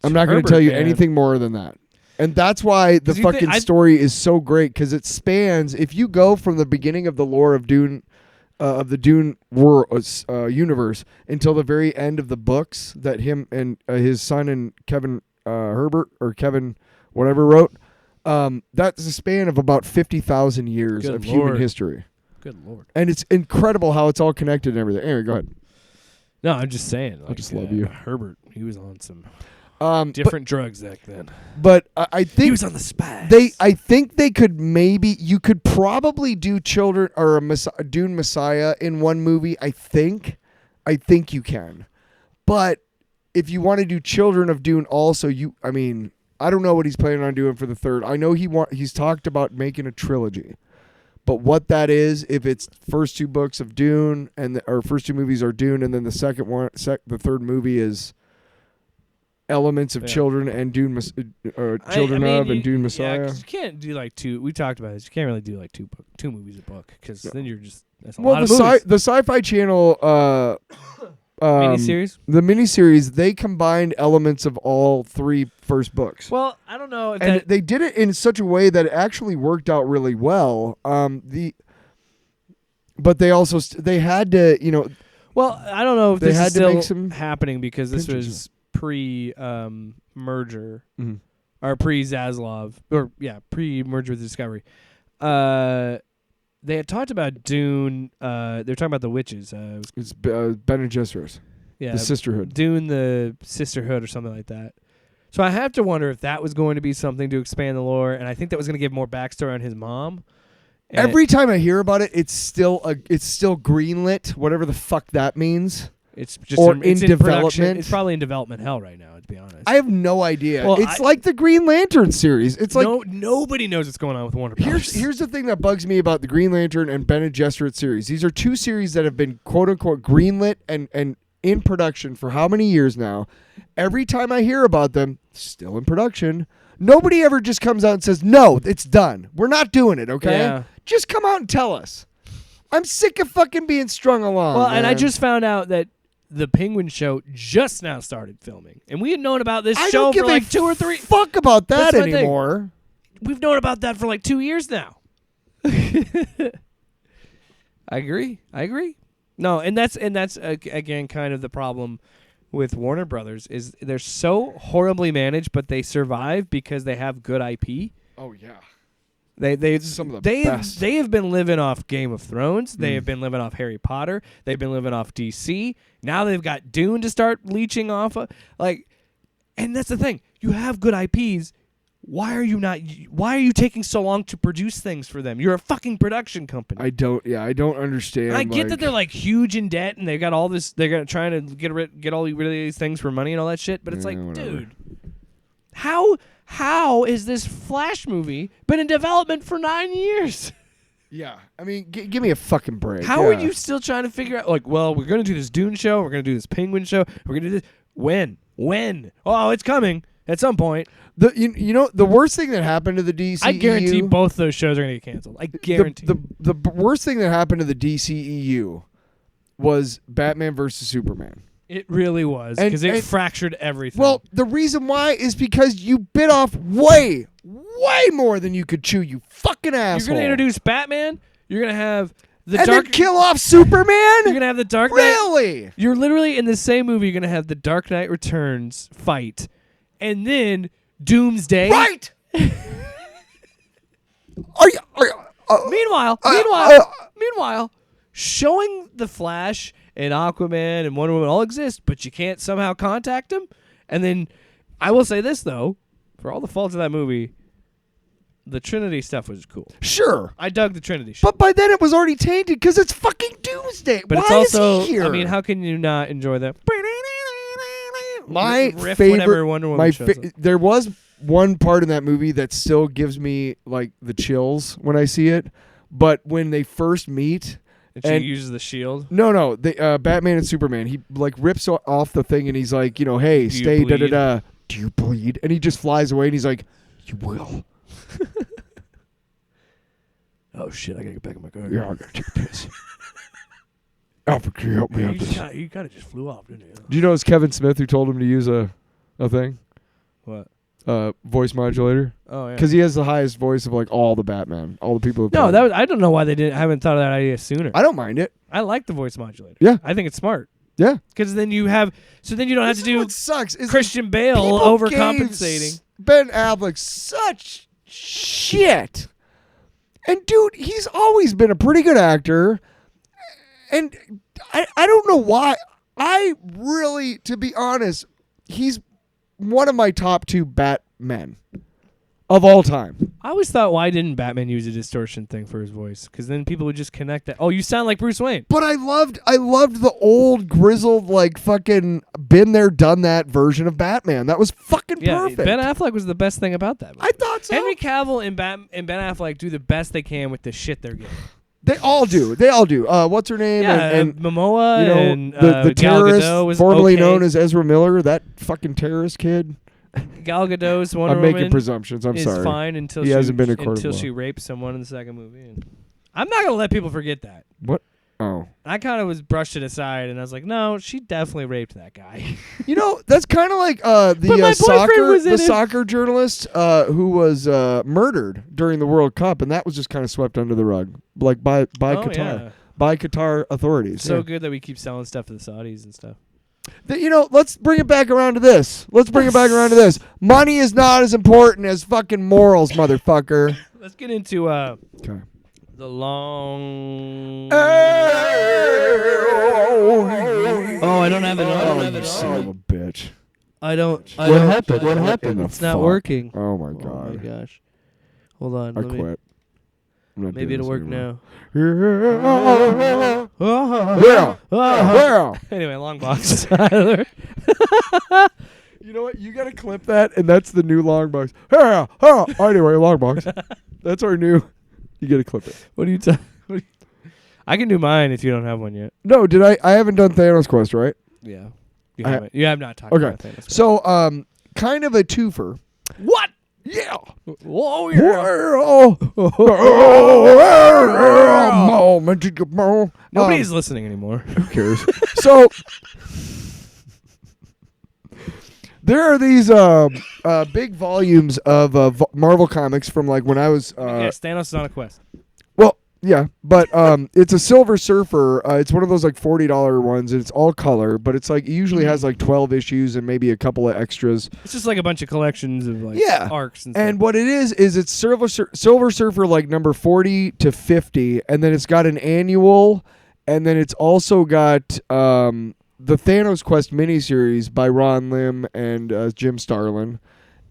I'm not going to
Herbert,
tell you
man.
anything more than that. And that's why the
'Cause you thi-
fucking
I-
story is so great, because it spans. If you go from the beginning of the lore of Dune, of the Dune universe, until the very end of the books that him and his son and Kevin Herbert or Kevin whatever wrote, that's a span of about 50,000 years
Good
of human
Lord.
history.
Good Lord.
And it's incredible how it's all connected and everything. Anyway, go ahead.
No, I'm just saying. Like,
just love you.
Herbert, he was on some
But,
different drugs back then.
I think
He was on the spice.
I think they could you could probably do Children or a Dune Messiah in one movie. I think you can, but if you want to do Children of Dune also, I don't know what he's planning on doing for the third. I know he's talked about making a trilogy, but what that is, if it's first two books of Dune or first two movies are Dune, and then the second one, the third movie is elements of Children and Dune, Children of and Dune Messiah.
Yeah, 'cause you can't do like two. We talked about this. You can't really do like two movies a book, because then you're just that's a lot
Well,
of movies.
the Sci-Fi Channel
Miniseries.
the miniseries, they combined elements of all three first books.
Well, I don't know if
And
that.
they did it in such a way that it actually worked out really well. But they also they had to,
Well, I don't know if
They
this
had
is
to make
still
some
happening, because this
pinches.
was pre merger
Mhm.
or pre Zaslav, or pre-merger with Discovery. They had talked about Dune. They were talking about the witches.
it's Bene Gesserit,
Yeah,
the Sisterhood.
Dune, the Sisterhood, or something like that. So I have to wonder if that was going to be something to expand the lore, and I think that was going to give more backstory on his mom. And
Every time I hear about it, it's still greenlit, whatever the fuck that means.
it's just
or
it's
in
production.
development.
It's probably in development hell right now, to be honest.
I have no idea.
Well,
It's like the Green Lantern series. It's like
nobody knows what's going on with Warner Brothers.
Here's the thing that bugs me about the Green Lantern and Bene Gesserit series. These are two series that have been quote unquote greenlit and in production for how many years now? Every time I hear about them, still in production. Nobody ever just comes out and says, "No, it's done. We're not doing it." Okay,
Yeah.
just come out and tell us. I'm sick of fucking being strung along.
Well, and I
man.
just found out that the Penguin show just now started filming, and we had known about this
I
show
don't give
for like
a
2 or 3.
fuck about that
That's my thing.
anymore.
We've known about that for like 2 years now. I agree. No, and that's again kind of the problem with Warner Brothers is they're so horribly managed, but they survive because they have good IP.
Oh yeah.
They've
Some of the
they have,
best.
they have been living off Game of Thrones. They have been living off Harry Potter. They've been living off DC. Now they've got Dune to start leeching off of. And that's the thing. You have good IPs. Why are you taking so long to produce things for them? You're a fucking production company.
I don't understand.
I get that they're like huge in debt and they got all this. They're trying to get all rid of these things for money and all that shit. But it's like,
whatever.
dude, how is this Flash movie been in development for 9 years?
Yeah, I mean, give me a fucking break.
How are
Yeah.
you still trying to figure out? Like, well, we're gonna do this Dune show. We're gonna do this Penguin show. We're gonna do this. When? Oh, it's coming at some point.
The worst thing that happened to the DCEU.
I guarantee both those shows are gonna get canceled. I guarantee.
The worst thing that happened to the DCEU was Batman versus Superman.
It really was,
And-
because it
and-
fractured everything.
Well, the reason why is because you bit off way more than you could chew. You fucking
you're
asshole.
gonna introduce Batman. You're gonna have the
and
Dark.
then kill off Superman.
You're gonna have the Dark Knight.
Really?
You're literally in the same movie. You're gonna have the Dark Knight Returns fight, and then Doomsday.
Right. Are you?
Meanwhile, showing the Flash and Aquaman and Wonder Woman all exist, but you can't somehow contact them. And then, I will say this though, for all the faults of that movie, the Trinity stuff was cool.
Sure.
I dug the Trinity shit.
But by then it was already tainted because it's fucking Doomsday.
But
Why
it's also,
is he here?
I mean, how can you not enjoy that?
my
riff
favorite,
whenever Wonder Woman shows up.
there was one part in that movie that still gives me like the chills when I see it. But when they first meet,
And she
and-
uses the shield.
no, the Batman and Superman, he like rips off the thing and he's like, hey,
you
stay, da da
bleed?
da. Do you bleed? And he just flies away and he's like, you will.
Oh shit, I gotta get back in my car.
Yeah, I gotta take a piss. Alfred, can you help me out this?
He kind of just flew off, didn't he?
Do you know it's Kevin Smith who told him to use a thing?
What?
Voice modulator?
Oh yeah.
Because he has the highest voice of like all the Batman, all the people. Who
No,
play.
that was, I don't know why they haven't thought of that idea sooner.
I don't mind it.
I like the voice modulator.
Yeah.
I think it's smart.
Yeah.
Because then you don't have to do
What sucks is
Christian Bale
people
overcompensating.
gave Ben Affleck such shit. And dude, he's always been a pretty good actor. And I don't know why. I really, to be honest, he's one of my top 2 Batmen of all time.
I always thought, why didn't Batman use a distortion thing for his voice? Because then people would just connect that. Oh, you sound like Bruce Wayne.
But I loved the old grizzled, like fucking been there, done that version of Batman. That was fucking perfect.
Ben Affleck was the best thing about that movie.
I thought so.
Henry Cavill and Ben Affleck do the best they can with the shit they're getting.
They all do. What's her name?
Yeah,
and
Momoa
you know,
and
the
Gal
terrorist,
Gadot was
formerly
okay.
known as Ezra Miller, that fucking terrorist kid.
Gal Gadot's Wonder
I'm
Woman
making presumptions. I'm
is
sorry.
fine until
He
she
hasn't been in court of
until
law.
she rapes someone in the second movie. And I'm not gonna let people forget that.
What? Oh.
I kind of was brushed it aside, and I was like, no, she definitely raped that guy.
You know, that's kind of like
But my boyfriend
soccer
was in
the
it.
soccer journalist who was murdered during the World Cup, and that was just kind of swept under the rug, like by Qatar,
Yeah.
by Qatar authorities.
So
Yeah.
good that we keep selling stuff to the Saudis and stuff.
You know, let's bring it back around to this. Money is not as important as fucking morals, motherfucker.
Let's get into
Okay.
the long.
Oh,
I don't have it on.
you son of a bitch.
I don't.
What happened? What happened?
It's not working.
Oh my
Oh my
god.
gosh. Hold on.
I
let me-
quit. I'm not
Maybe
doing
it'll
this
work
anymore.
now.
Yeah. Yeah.
Anyway, long box, Tyler.
You know what? You gotta clip that, and that's the new long box. Anyway, long box. That's our new. You gotta clip it.
What are you talking? I can do mine if you don't have one yet.
No, did I? I haven't done Thanos Quest, right?
Yeah. You
I-
haven't. You have not talked
Okay.
about Thanos.
So, kind of a twofer.
What?
Yeah.
Oh Nobody's listening anymore.
Who cares? So there are these big volumes of Marvel comics from like when I was
Yes, Thanos is on a quest.
well, yeah, but it's a Silver Surfer. It's one of those like $40 ones, and it's all color, but it's like it usually has like 12 issues and maybe a couple of extras.
It's just like a bunch of collections of like
Yeah.
arcs and stuff.
And what it is it's Silver Surfer like number 40 to 50, and then it's got an annual, and then it's also got the Thanos Quest miniseries by Ron Lim and Jim Starlin,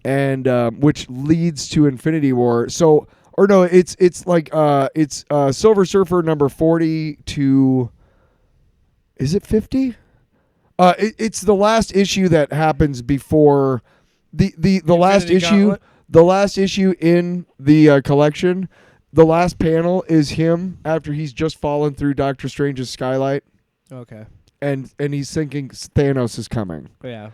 and which leads to Infinity War. So, or no, it's like it's Silver Surfer number 40 to, is it 50? It's the last issue that happens before the last
Infinity
issue.
Gauntlet?
The last issue in the collection, the last panel is him after he's just fallen through Doctor Strange's skylight,
Okay.
and he's thinking Thanos is coming.
Yeah.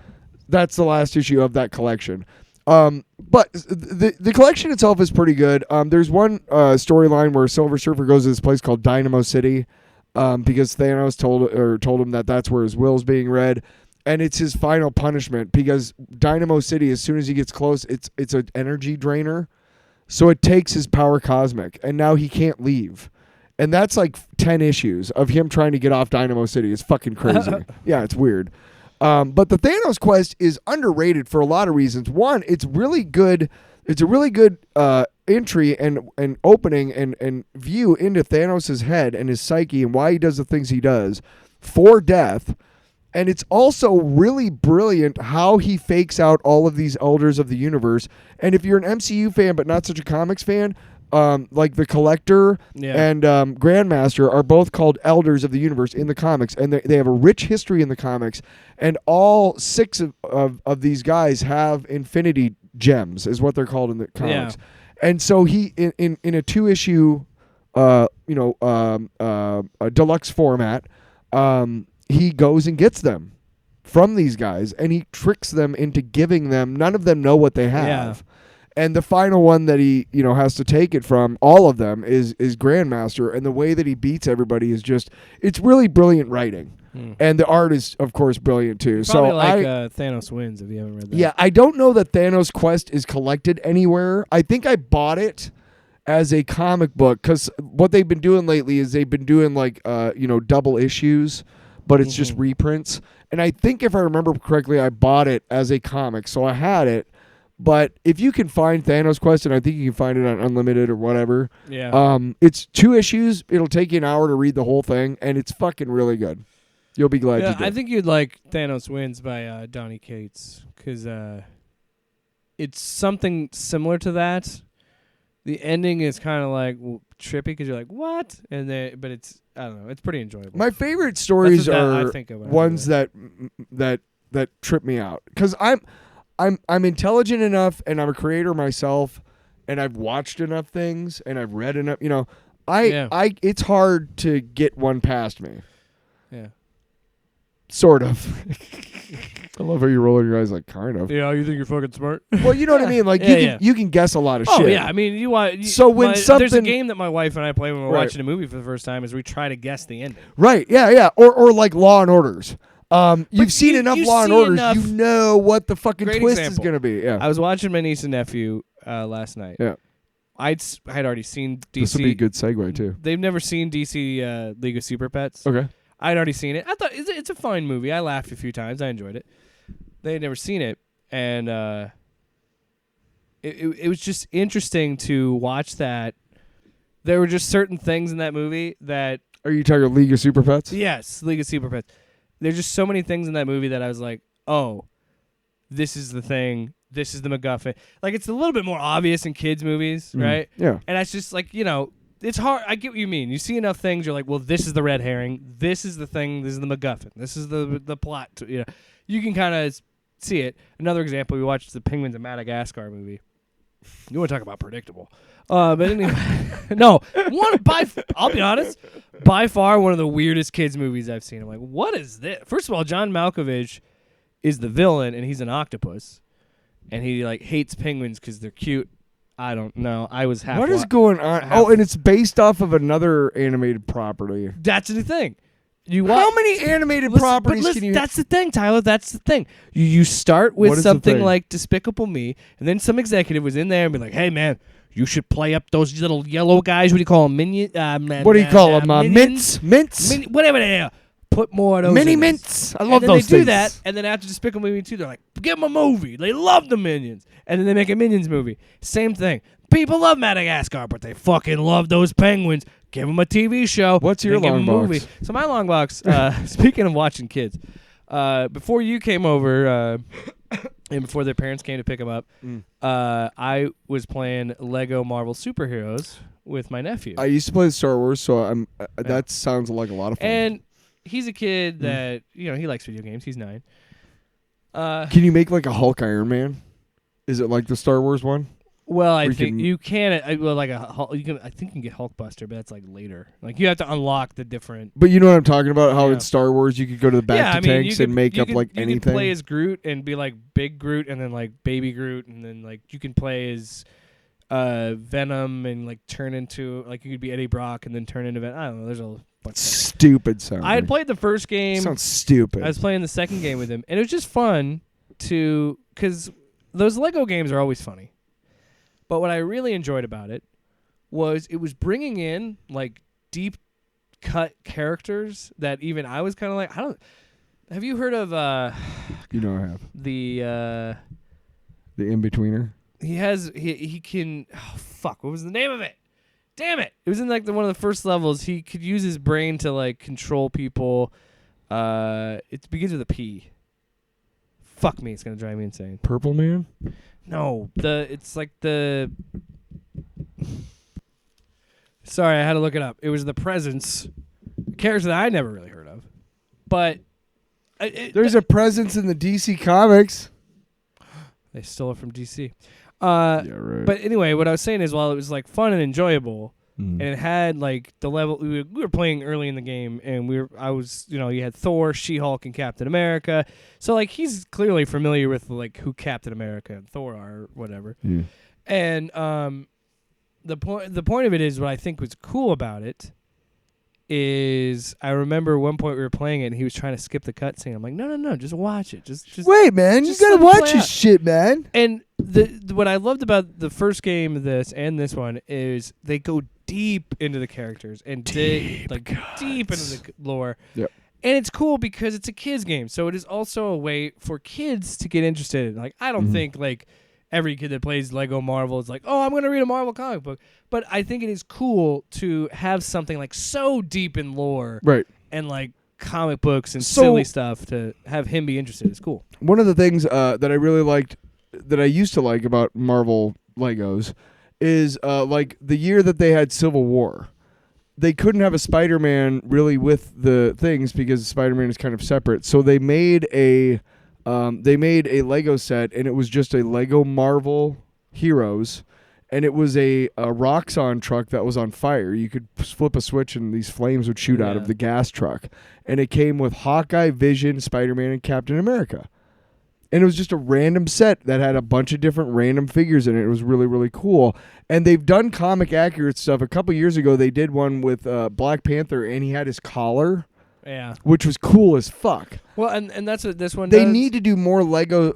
That's the last issue of that collection. But the collection itself is pretty good. There's one storyline where Silver Surfer goes to this place called Dynamo City, because Thanos told him that that's where his will's being read, and it's his final punishment because Dynamo City, as soon as he gets close, it's an energy drainer, so it takes his power cosmic, and now he can't leave. And that's like 10 issues of him trying to get off Dynamo City. It's fucking crazy. Yeah, it's weird. But the Thanos Quest is underrated for a lot of reasons. One, it's really good. It's a really good entry and opening and view into Thanos' head and his psyche and why he does the things he does for death. And it's also really brilliant how he fakes out all of these elders of the universe. And if you're an MCU fan but not such a comics fan, like the Collector and Grandmaster are both called elders of the universe in the comics, and they have a rich history in the comics, and all 6 of these guys have infinity gems is what they're called in the comics. And so he in a 2-issue a deluxe format, he goes and gets them from these guys, and he tricks them into giving them. None of them know what they have. And the final one that he, has to take it from, all of them, is Grandmaster. And the way that he beats everybody is just, it's really brilliant writing. And the art is, of course, brilliant too.
Probably
so
like Thanos Wins, if you haven't read that.
Yeah, I don't know that Thanos Quest is collected anywhere. I think I bought it as a comic book because what they've been doing lately is they've been doing like, double issues, but it's just reprints. And I think if I remember correctly, I bought it as a comic, so I had it. But if you can find Thanos Quest, and I think you can find it on Unlimited or whatever, it's 2 issues. It'll take you an hour to read the whole thing, and it's fucking really good. You'll be glad you did.
I think you'd like Thanos Wins by Donny Cates because it's something similar to that. The ending is kind of like trippy because you're like, what? But it's, I don't know, it's pretty enjoyable.
My favorite stories are
I think of
ones that trip me out because I'm intelligent enough and I'm a creator myself and I've watched enough things and I've read enough. It's hard to get one past me.
Yeah.
Sort of. I love how you're rolling your eyes like kind of.
Yeah, you think you're fucking smart?
Well, you know what I mean. Like you can guess a lot of shit.
Oh yeah, I mean you want.
So when
there's a game that my wife and I play when we're
Right.
watching a movie for the first time is we try to guess the ending.
Right. Yeah. Or like Law and Orders. You've seen enough Law and Orders.
enough.
You know what the fucking
Great
twist
example.
is gonna be. Yeah.
I was watching my niece and nephew last night.
Yeah.
I had already seen DC.
This will be a good segue too.
They've never seen DC League of Super Pets.
Okay.
I'd already seen it. I thought it's a fine movie. I laughed a few times. I enjoyed it. They had never seen it, and it was just interesting to watch that. There were just certain things in that movie that.
Are you talking League of Super Pets?
Yes, League of Super Pets. There's just so many things in that movie that I was like, oh, this is the thing. This is the MacGuffin. Like, it's a little bit more obvious in kids' movies, right?
Yeah.
And that's just like, it's hard. I get what you mean. You see enough things, you're like, well, this is the red herring. This is the thing. This is the MacGuffin. This is the plot. You can kind of see it. Another example, we watched the Penguins of Madagascar movie. You want to talk about predictable. But anyway, no. I'll be honest, by far one of the weirdest kids' movies I've seen. I'm like, what is this? First of all, John Malkovich is the villain, and he's an octopus. And he hates penguins because they're cute. I don't know. I was half.
What is going on? And it's based off of another animated property.
That's the thing.
How many animated properties can you?
That's the thing, Tyler. That's the thing. You start with something like Despicable Me, and then some executive was in there and be like, "Hey, man, you should play up those little yellow guys. What do you call them? Minion?
What do you call them? Mints?
Whatever they are. Put more of those.
Mini
in
mints. I love
and then
those
they
things.
do that, and then after Despicable Me 2, they're like, give them a movie. They love the Minions. And then they make a Minions movie. Same thing. People love Madagascar, but they fucking love those penguins. Give them a TV show.
What's your long box?
Movie. So my long box, speaking of watching kids, before you came over and before their parents came to pick them up, I was playing Lego Marvel Superheroes with my nephew.
I used to play Star Wars, so that sounds like a lot of fun.
And he's a kid that, he likes video games. He's 9.
Can you make like a Hulk Iron Man? Is it like the Star Wars one?
Well, I think you can. You can. I think you can get Hulkbuster, but that's like later. Like you have to unlock the different.
But you know what I'm talking about? How in Star Wars you could go to the back to tanks
you
and make up like anything.
You can play as Groot and be like Big Groot, and then like Baby Groot, and then like you can play as Venom and like turn into like you could be Eddie Brock and then turn into Venom. I don't know. There's a bunch of
stupid sound.
I had played the first game.
Sounds stupid.
I was playing the second game with him, and it was just fun because those Lego games are always funny. But what I really enjoyed about it was bringing in like deep cut characters that even I was kind of like, have you heard of
you know I have.
The
In-Betweener?
He can what was the name of it? Damn it. It was in like one of the first levels. He could use his brain to like control people. It begins with a P. Fuck me, it's gonna drive me insane.
Purple Man?
No, it's like the. Sorry, I had to look it up. It was the Presence, a character that I never really heard of, but
there's a presence in the DC comics.
They stole it from DC.
Yeah, right.
But anyway, what I was saying is, while it was like fun and enjoyable, and it had like the level we were playing early in the game, and you had Thor, She-Hulk, and Captain America. So like he's clearly familiar with like who Captain America and Thor are, or whatever.
Yeah.
And the point of it is what I think was cool about it is I remember one point we were playing it and he was trying to skip the cutscene. I'm like, no, just watch it. Just
Wait, man, you
just
gotta
let it
watch
play
this
out.
shit, man.
And what I loved about the first game, this and this one, is they go deep into the characters and dig deep into the lore.
Yep.
And it's cool because it's a kids game, so it is also a way for kids to get interested. Like I don't think like every kid that plays Lego Marvel is like, oh, I'm going to read a Marvel comic book. But I think it is cool to have something like so deep in lore
Right.
and like comic books and
So-
silly stuff to have him be interested. It's cool.
One of the things that I really liked, that I used to like about Marvel Legos, is like the year that they had Civil War. They couldn't have a Spider-Man really with the things because Spider-Man is kind of separate. So they made a Lego set, and it was just a Lego Marvel Heroes, and it was a Roxxon truck that was on fire. You could flip a switch, and these flames would shoot out of
Yeah.
the gas truck. And it came with Hawkeye, Vision, Spider-Man, and Captain America. And it was just a random set that had a bunch of different random figures in it. It was really, really cool. And they've done comic accurate stuff. A couple years ago, they did one with Black Panther, and he had his collar,
Yeah.
which was cool as fuck.
Well, and that's what this one
They
does.
need to do more Lego.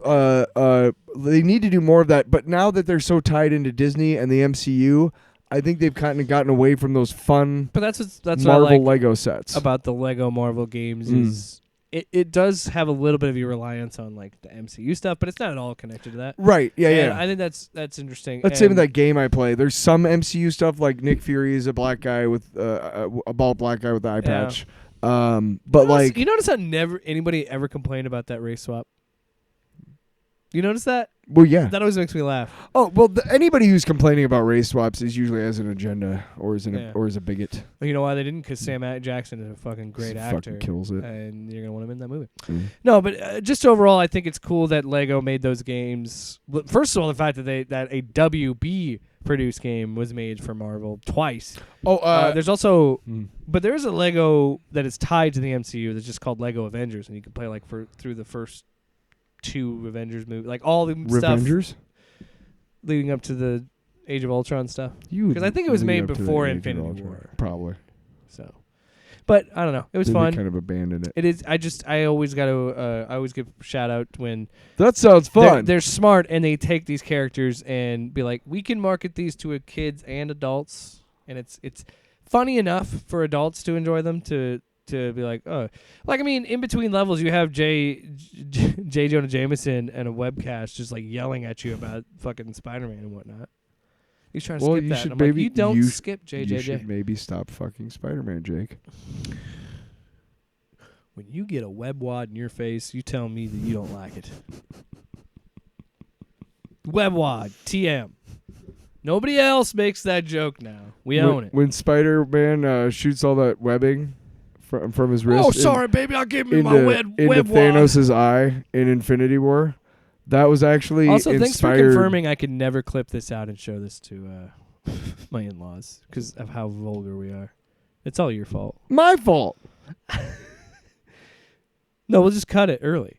They need to do more of that. But now that they're so tied into Disney and the MCU, I think they've kind of gotten away from those fun
But that's what
Marvel
I like
Lego sets.
about the Lego Marvel games is it does have a little bit of your reliance on like the MCU stuff, but it's not at all connected to that.
Right? Yeah,
And
yeah.
I think that's interesting.
Let's say with
And-
that game I play, there's some MCU stuff like Nick Fury is a black guy with a bald black guy with the eye
Yeah.
patch. But like,
you notice how never anybody ever complained about that race swap. You notice that?
well, yeah.
That always makes me laugh.
Oh, well, anybody who's complaining about race swaps is usually has an agenda or is
Yeah.
or is a bigot.
Well, you know why they didn't? Because Sam Jackson is a fucking great
Fucking
actor,
kills it.
and you're gonna want him in that movie.
Mm.
No, but just overall, I think it's cool that Lego made those games. First of all, the fact that a WB produced game was made for Marvel twice.
Oh,
There's also,
mm.
but there is a Lego that is tied to the MCU that's just called Lego Avengers, and you can play like through the first two Avengers movies, like all the stuff
Revengers.
leading up to the Age of Ultron stuff.
You
'Cause I think it was
lead
made
up to the
before
Age of
Infinity
Ultron.
War.
Probably.
So, but I don't know. It was
Then
fun.
They kind of abandoned it.
It is. I always got to. I always give a shout out when
That sounds
they're,
fun.
they're smart and they take these characters and be like, we can market these to kids and adults, and it's funny enough for adults to enjoy them to be like, oh, like I mean, in between levels you have J. Jonah Jameson and a webcast just like yelling at you about fucking Spider-Man and whatnot. He's trying to
Well,
skip
you
that.
should
And I'm like,
maybe-
you don't
you
skip
You
JJJ.
should maybe stop fucking Spider-Man, Jake.
When you get a web wad in your face, you tell me that you don't like it. Web wad, TM. Nobody else makes that joke now. We own it.
When Spider-Man shoots all that webbing from his wrist.
Oh, sorry, baby. I gave me
into,
my web
into
wad.
Thanos' eye in Infinity War. That was actually
Also, thanks for
inspired.
confirming I could never clip this out and show this to my in-laws because of how vulgar we are. It's all your fault.
My fault.
No, we'll just cut it early.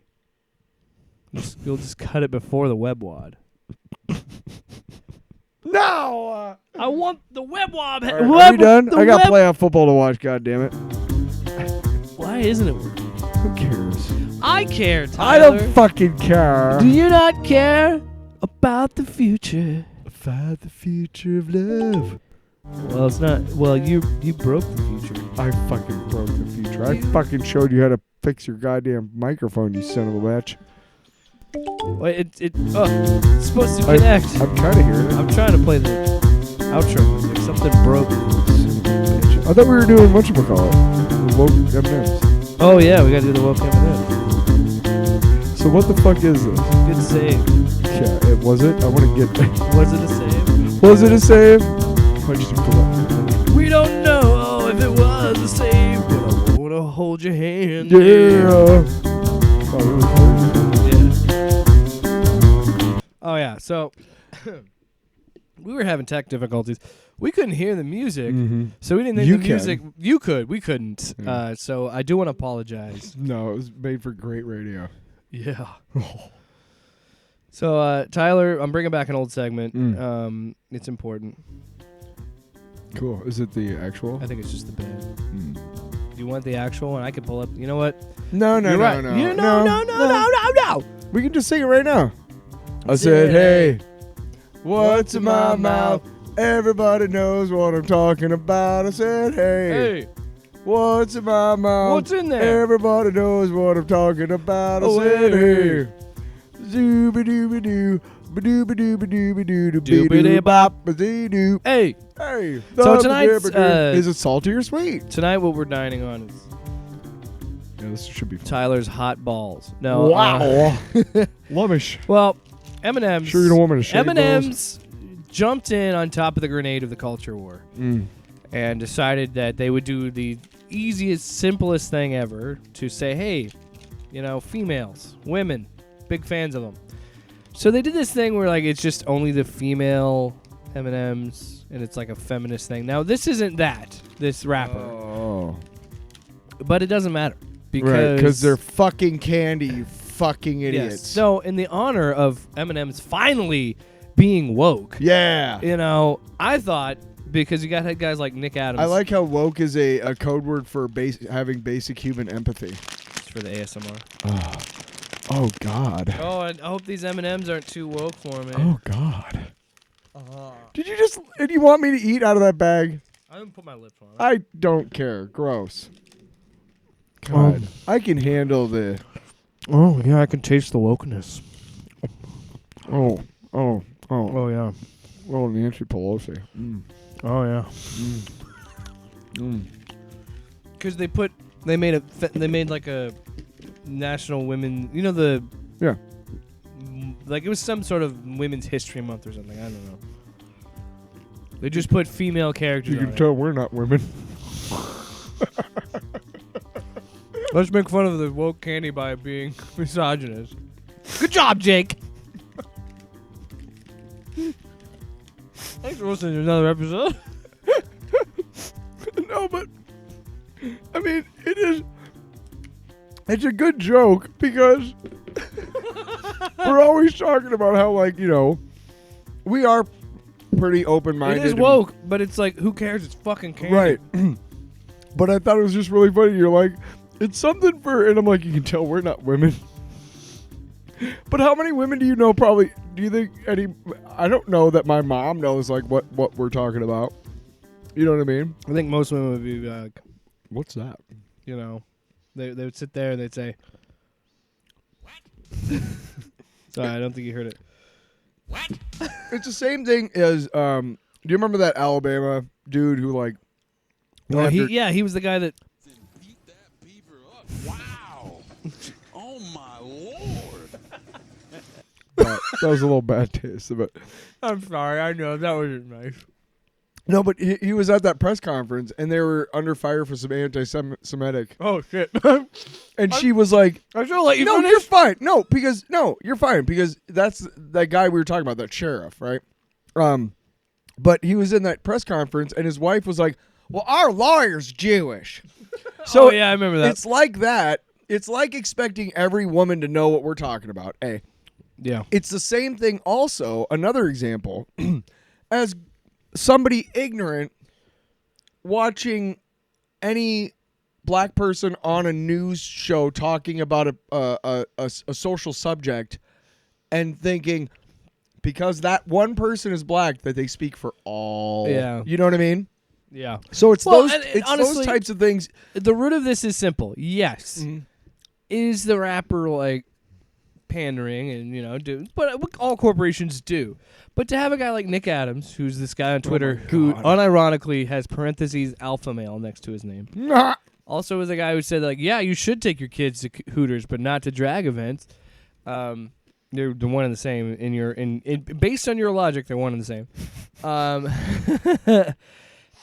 You'll just cut it before the web wad.
No.
I want the web wad.
Are we done? I got playoff football to watch. God damn it.
Why isn't it working?
Who cares?
I care,
I
Tyler.
don't fucking care.
Do you not care about the future?
About the future of love.
Well, it's not. Well, you broke the future.
I fucking broke the future. I fucking showed you how to fix your goddamn microphone, you son of a bitch.
Well, it's supposed to connect.
I'm kind of hearing it.
I'm trying to play the outro music. Something broke.
I thought we were doing whatchamacallit. The woke M&Ms.
Oh yeah, we gotta do the woke M&M.
So what the fuck is this?
Good save.
Yeah, it was it? I want to get that.
Was it a save?
Was it a save? I just pull up.
We don't know if it was a save, but I wanna hold your hand.
Yeah. Oh, really close.
Yeah. Oh yeah. So we were having tech difficulties. We couldn't hear the music, so we didn't think
You
the
can.
music. You could. We couldn't.
Yeah.
So I do want to apologize.
No, it was made for great radio.
Yeah. So, Tyler, I'm bringing back an old segment.
Mm.
It's important.
Cool. Is it the actual?
I think it's just the band. Do you want the actual one? I could pull up. You know what?
No,
You're right. No.
We can just sing it right now. I said, hey, what's in my mouth? Everybody knows what I'm talking about. I said, hey, what's in my mouth?
What's in there?
Everybody knows what I'm talking about. I
Oh,
said,
hey.
hey, zooba-dooba-doo, ba-dooba-dooba-doo-ba-doo,
Doobity-bop.
ba-doo-ba-doo.
Hey.
Hey.
So tonight's,
is it salty or sweet?
Tonight, what we're dining on is
Yeah, this should be fun.
Tyler's hot balls. No.
Wow. Lummish.
Well, M&M's.
Sure you don't want me to shake
M&M's jumped in on top of the grenade of the culture war and decided that they would do the easiest, simplest thing ever to say, hey, females, women, big fans of them. So they did this thing where like it's just only the female M&M's and it's like a feminist thing. Now this isn't this rapper,
Oh.
but it doesn't matter because
they're fucking candy, you fucking idiots.
Yes. So in the honor of M&M's finally being woke,
Yeah.
I thought because you got guys like Nick Adams.
I like how woke is a code word for having basic human empathy.
It's for the ASMR.
Oh, God.
Oh, and I hope these M&Ms aren't too woke for me.
Oh, God. Did you want me to eat out of that bag?
I didn't put my lips on it.
I don't care. Gross. God. I can handle the...
Oh, yeah, I can taste the wokeness.
Oh,
yeah.
Nancy Pelosi.
Oh, yeah. Because they made like a national women,
Yeah.
like it was some sort of women's history month or something. I don't know. They just put female characters
You
on
can
it.
tell we're not women.
Let's make fun of the woke candy by being misogynist. Good job, Jake. Thanks for listening to another episode.
No, but I mean, it's a good joke because we're always talking about how, like, we are pretty open-minded.
It is woke, but it's like, who cares? It's fucking candy.
Right. But I thought it was just really funny. You're like, it's something for, and I'm like, you can tell we're not women. But how many women do you know do you think I don't know that my mom knows, like, what we're talking about. You know what I mean?
I think most women would be like,
What's that?
they would sit there and they'd say, what? Sorry, I don't think you heard it.
What? It's the same thing as, do you remember that Alabama dude who, like...
Oh, he was the guy that...
Beat that beaver up. Wow. Oh, my Lord.
That was a little bad taste of it.
I'm sorry, I know, that wasn't nice.
No, but he was at that press conference, and they were under fire for some anti-Semitic.
Oh, shit.
And she was like,
I should let you
no,
finish.
you're fine. No, you're fine, because that's that guy we were talking about, that sheriff, right? But he was in that press conference, and his wife was like, well, our lawyer's Jewish. So
yeah, I remember that.
It's like that. It's like expecting every woman to know what we're talking about. Hey.
Yeah.
It's the same thing also, another example, as somebody ignorant watching any black person on a news show talking about a social subject and thinking because that one person is black that they speak for all.
Yeah.
You know what I mean?
Yeah.
So it's
honestly,
those types of things.
The root of this is simple. Yes.
Mm-hmm.
Is the rapper like pandering and but all corporations do. But to have a guy like Nick Adams, who's this guy on Twitter who unironically has parentheses alpha male next to his name.
Nah.
Also was a guy who said, like, yeah, you should take your kids to Hooters, but not to drag events. They're one and the same based on your logic. They're one and the same.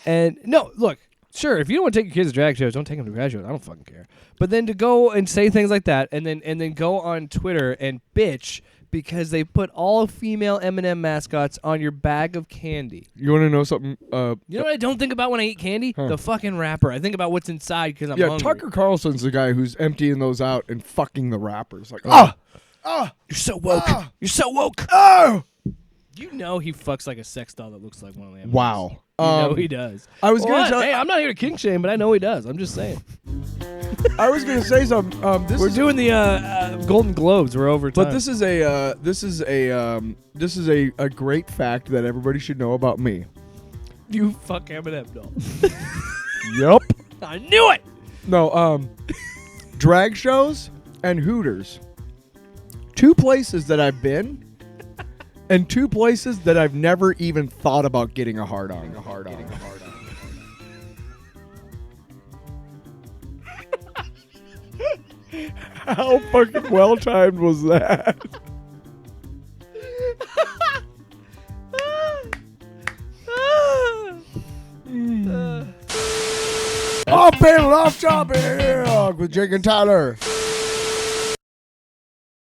And no, look, sure, if you don't want to take your kids to drag shows, don't take them to drag shows. I don't fucking care. But then to go and say things like that, and then go on Twitter and bitch because they put all female M&M mascots on your bag of candy.
You want to know something?
You know what I don't think about when I eat candy?
Huh.
The fucking wrapper. I think about what's inside because I'm
Yeah,
hungry.
Tucker Carlson's the guy who's emptying those out and fucking the wrappers. Like, Oh,
You're so woke.
Ah.
You're so woke.
oh.
You know he fucks like a sex doll that looks like one of the M&Ms.
Wow.
You know he does.
I was gonna
What?
tell.
Hey, I'm not here to kink shame, but I know he does. I'm just saying.
I was gonna say something.
We're doing the Golden Globes. We're over time.
But this is a great fact that everybody should know about me.
you fuck Eminem doll.
Yep.
I knew it.
No, drag shows and Hooters. 2 places that I've been, and 2 places that I've never even thought about getting a hard on. How fucking well timed was that? Off panel, off topic with Jake and Tyler.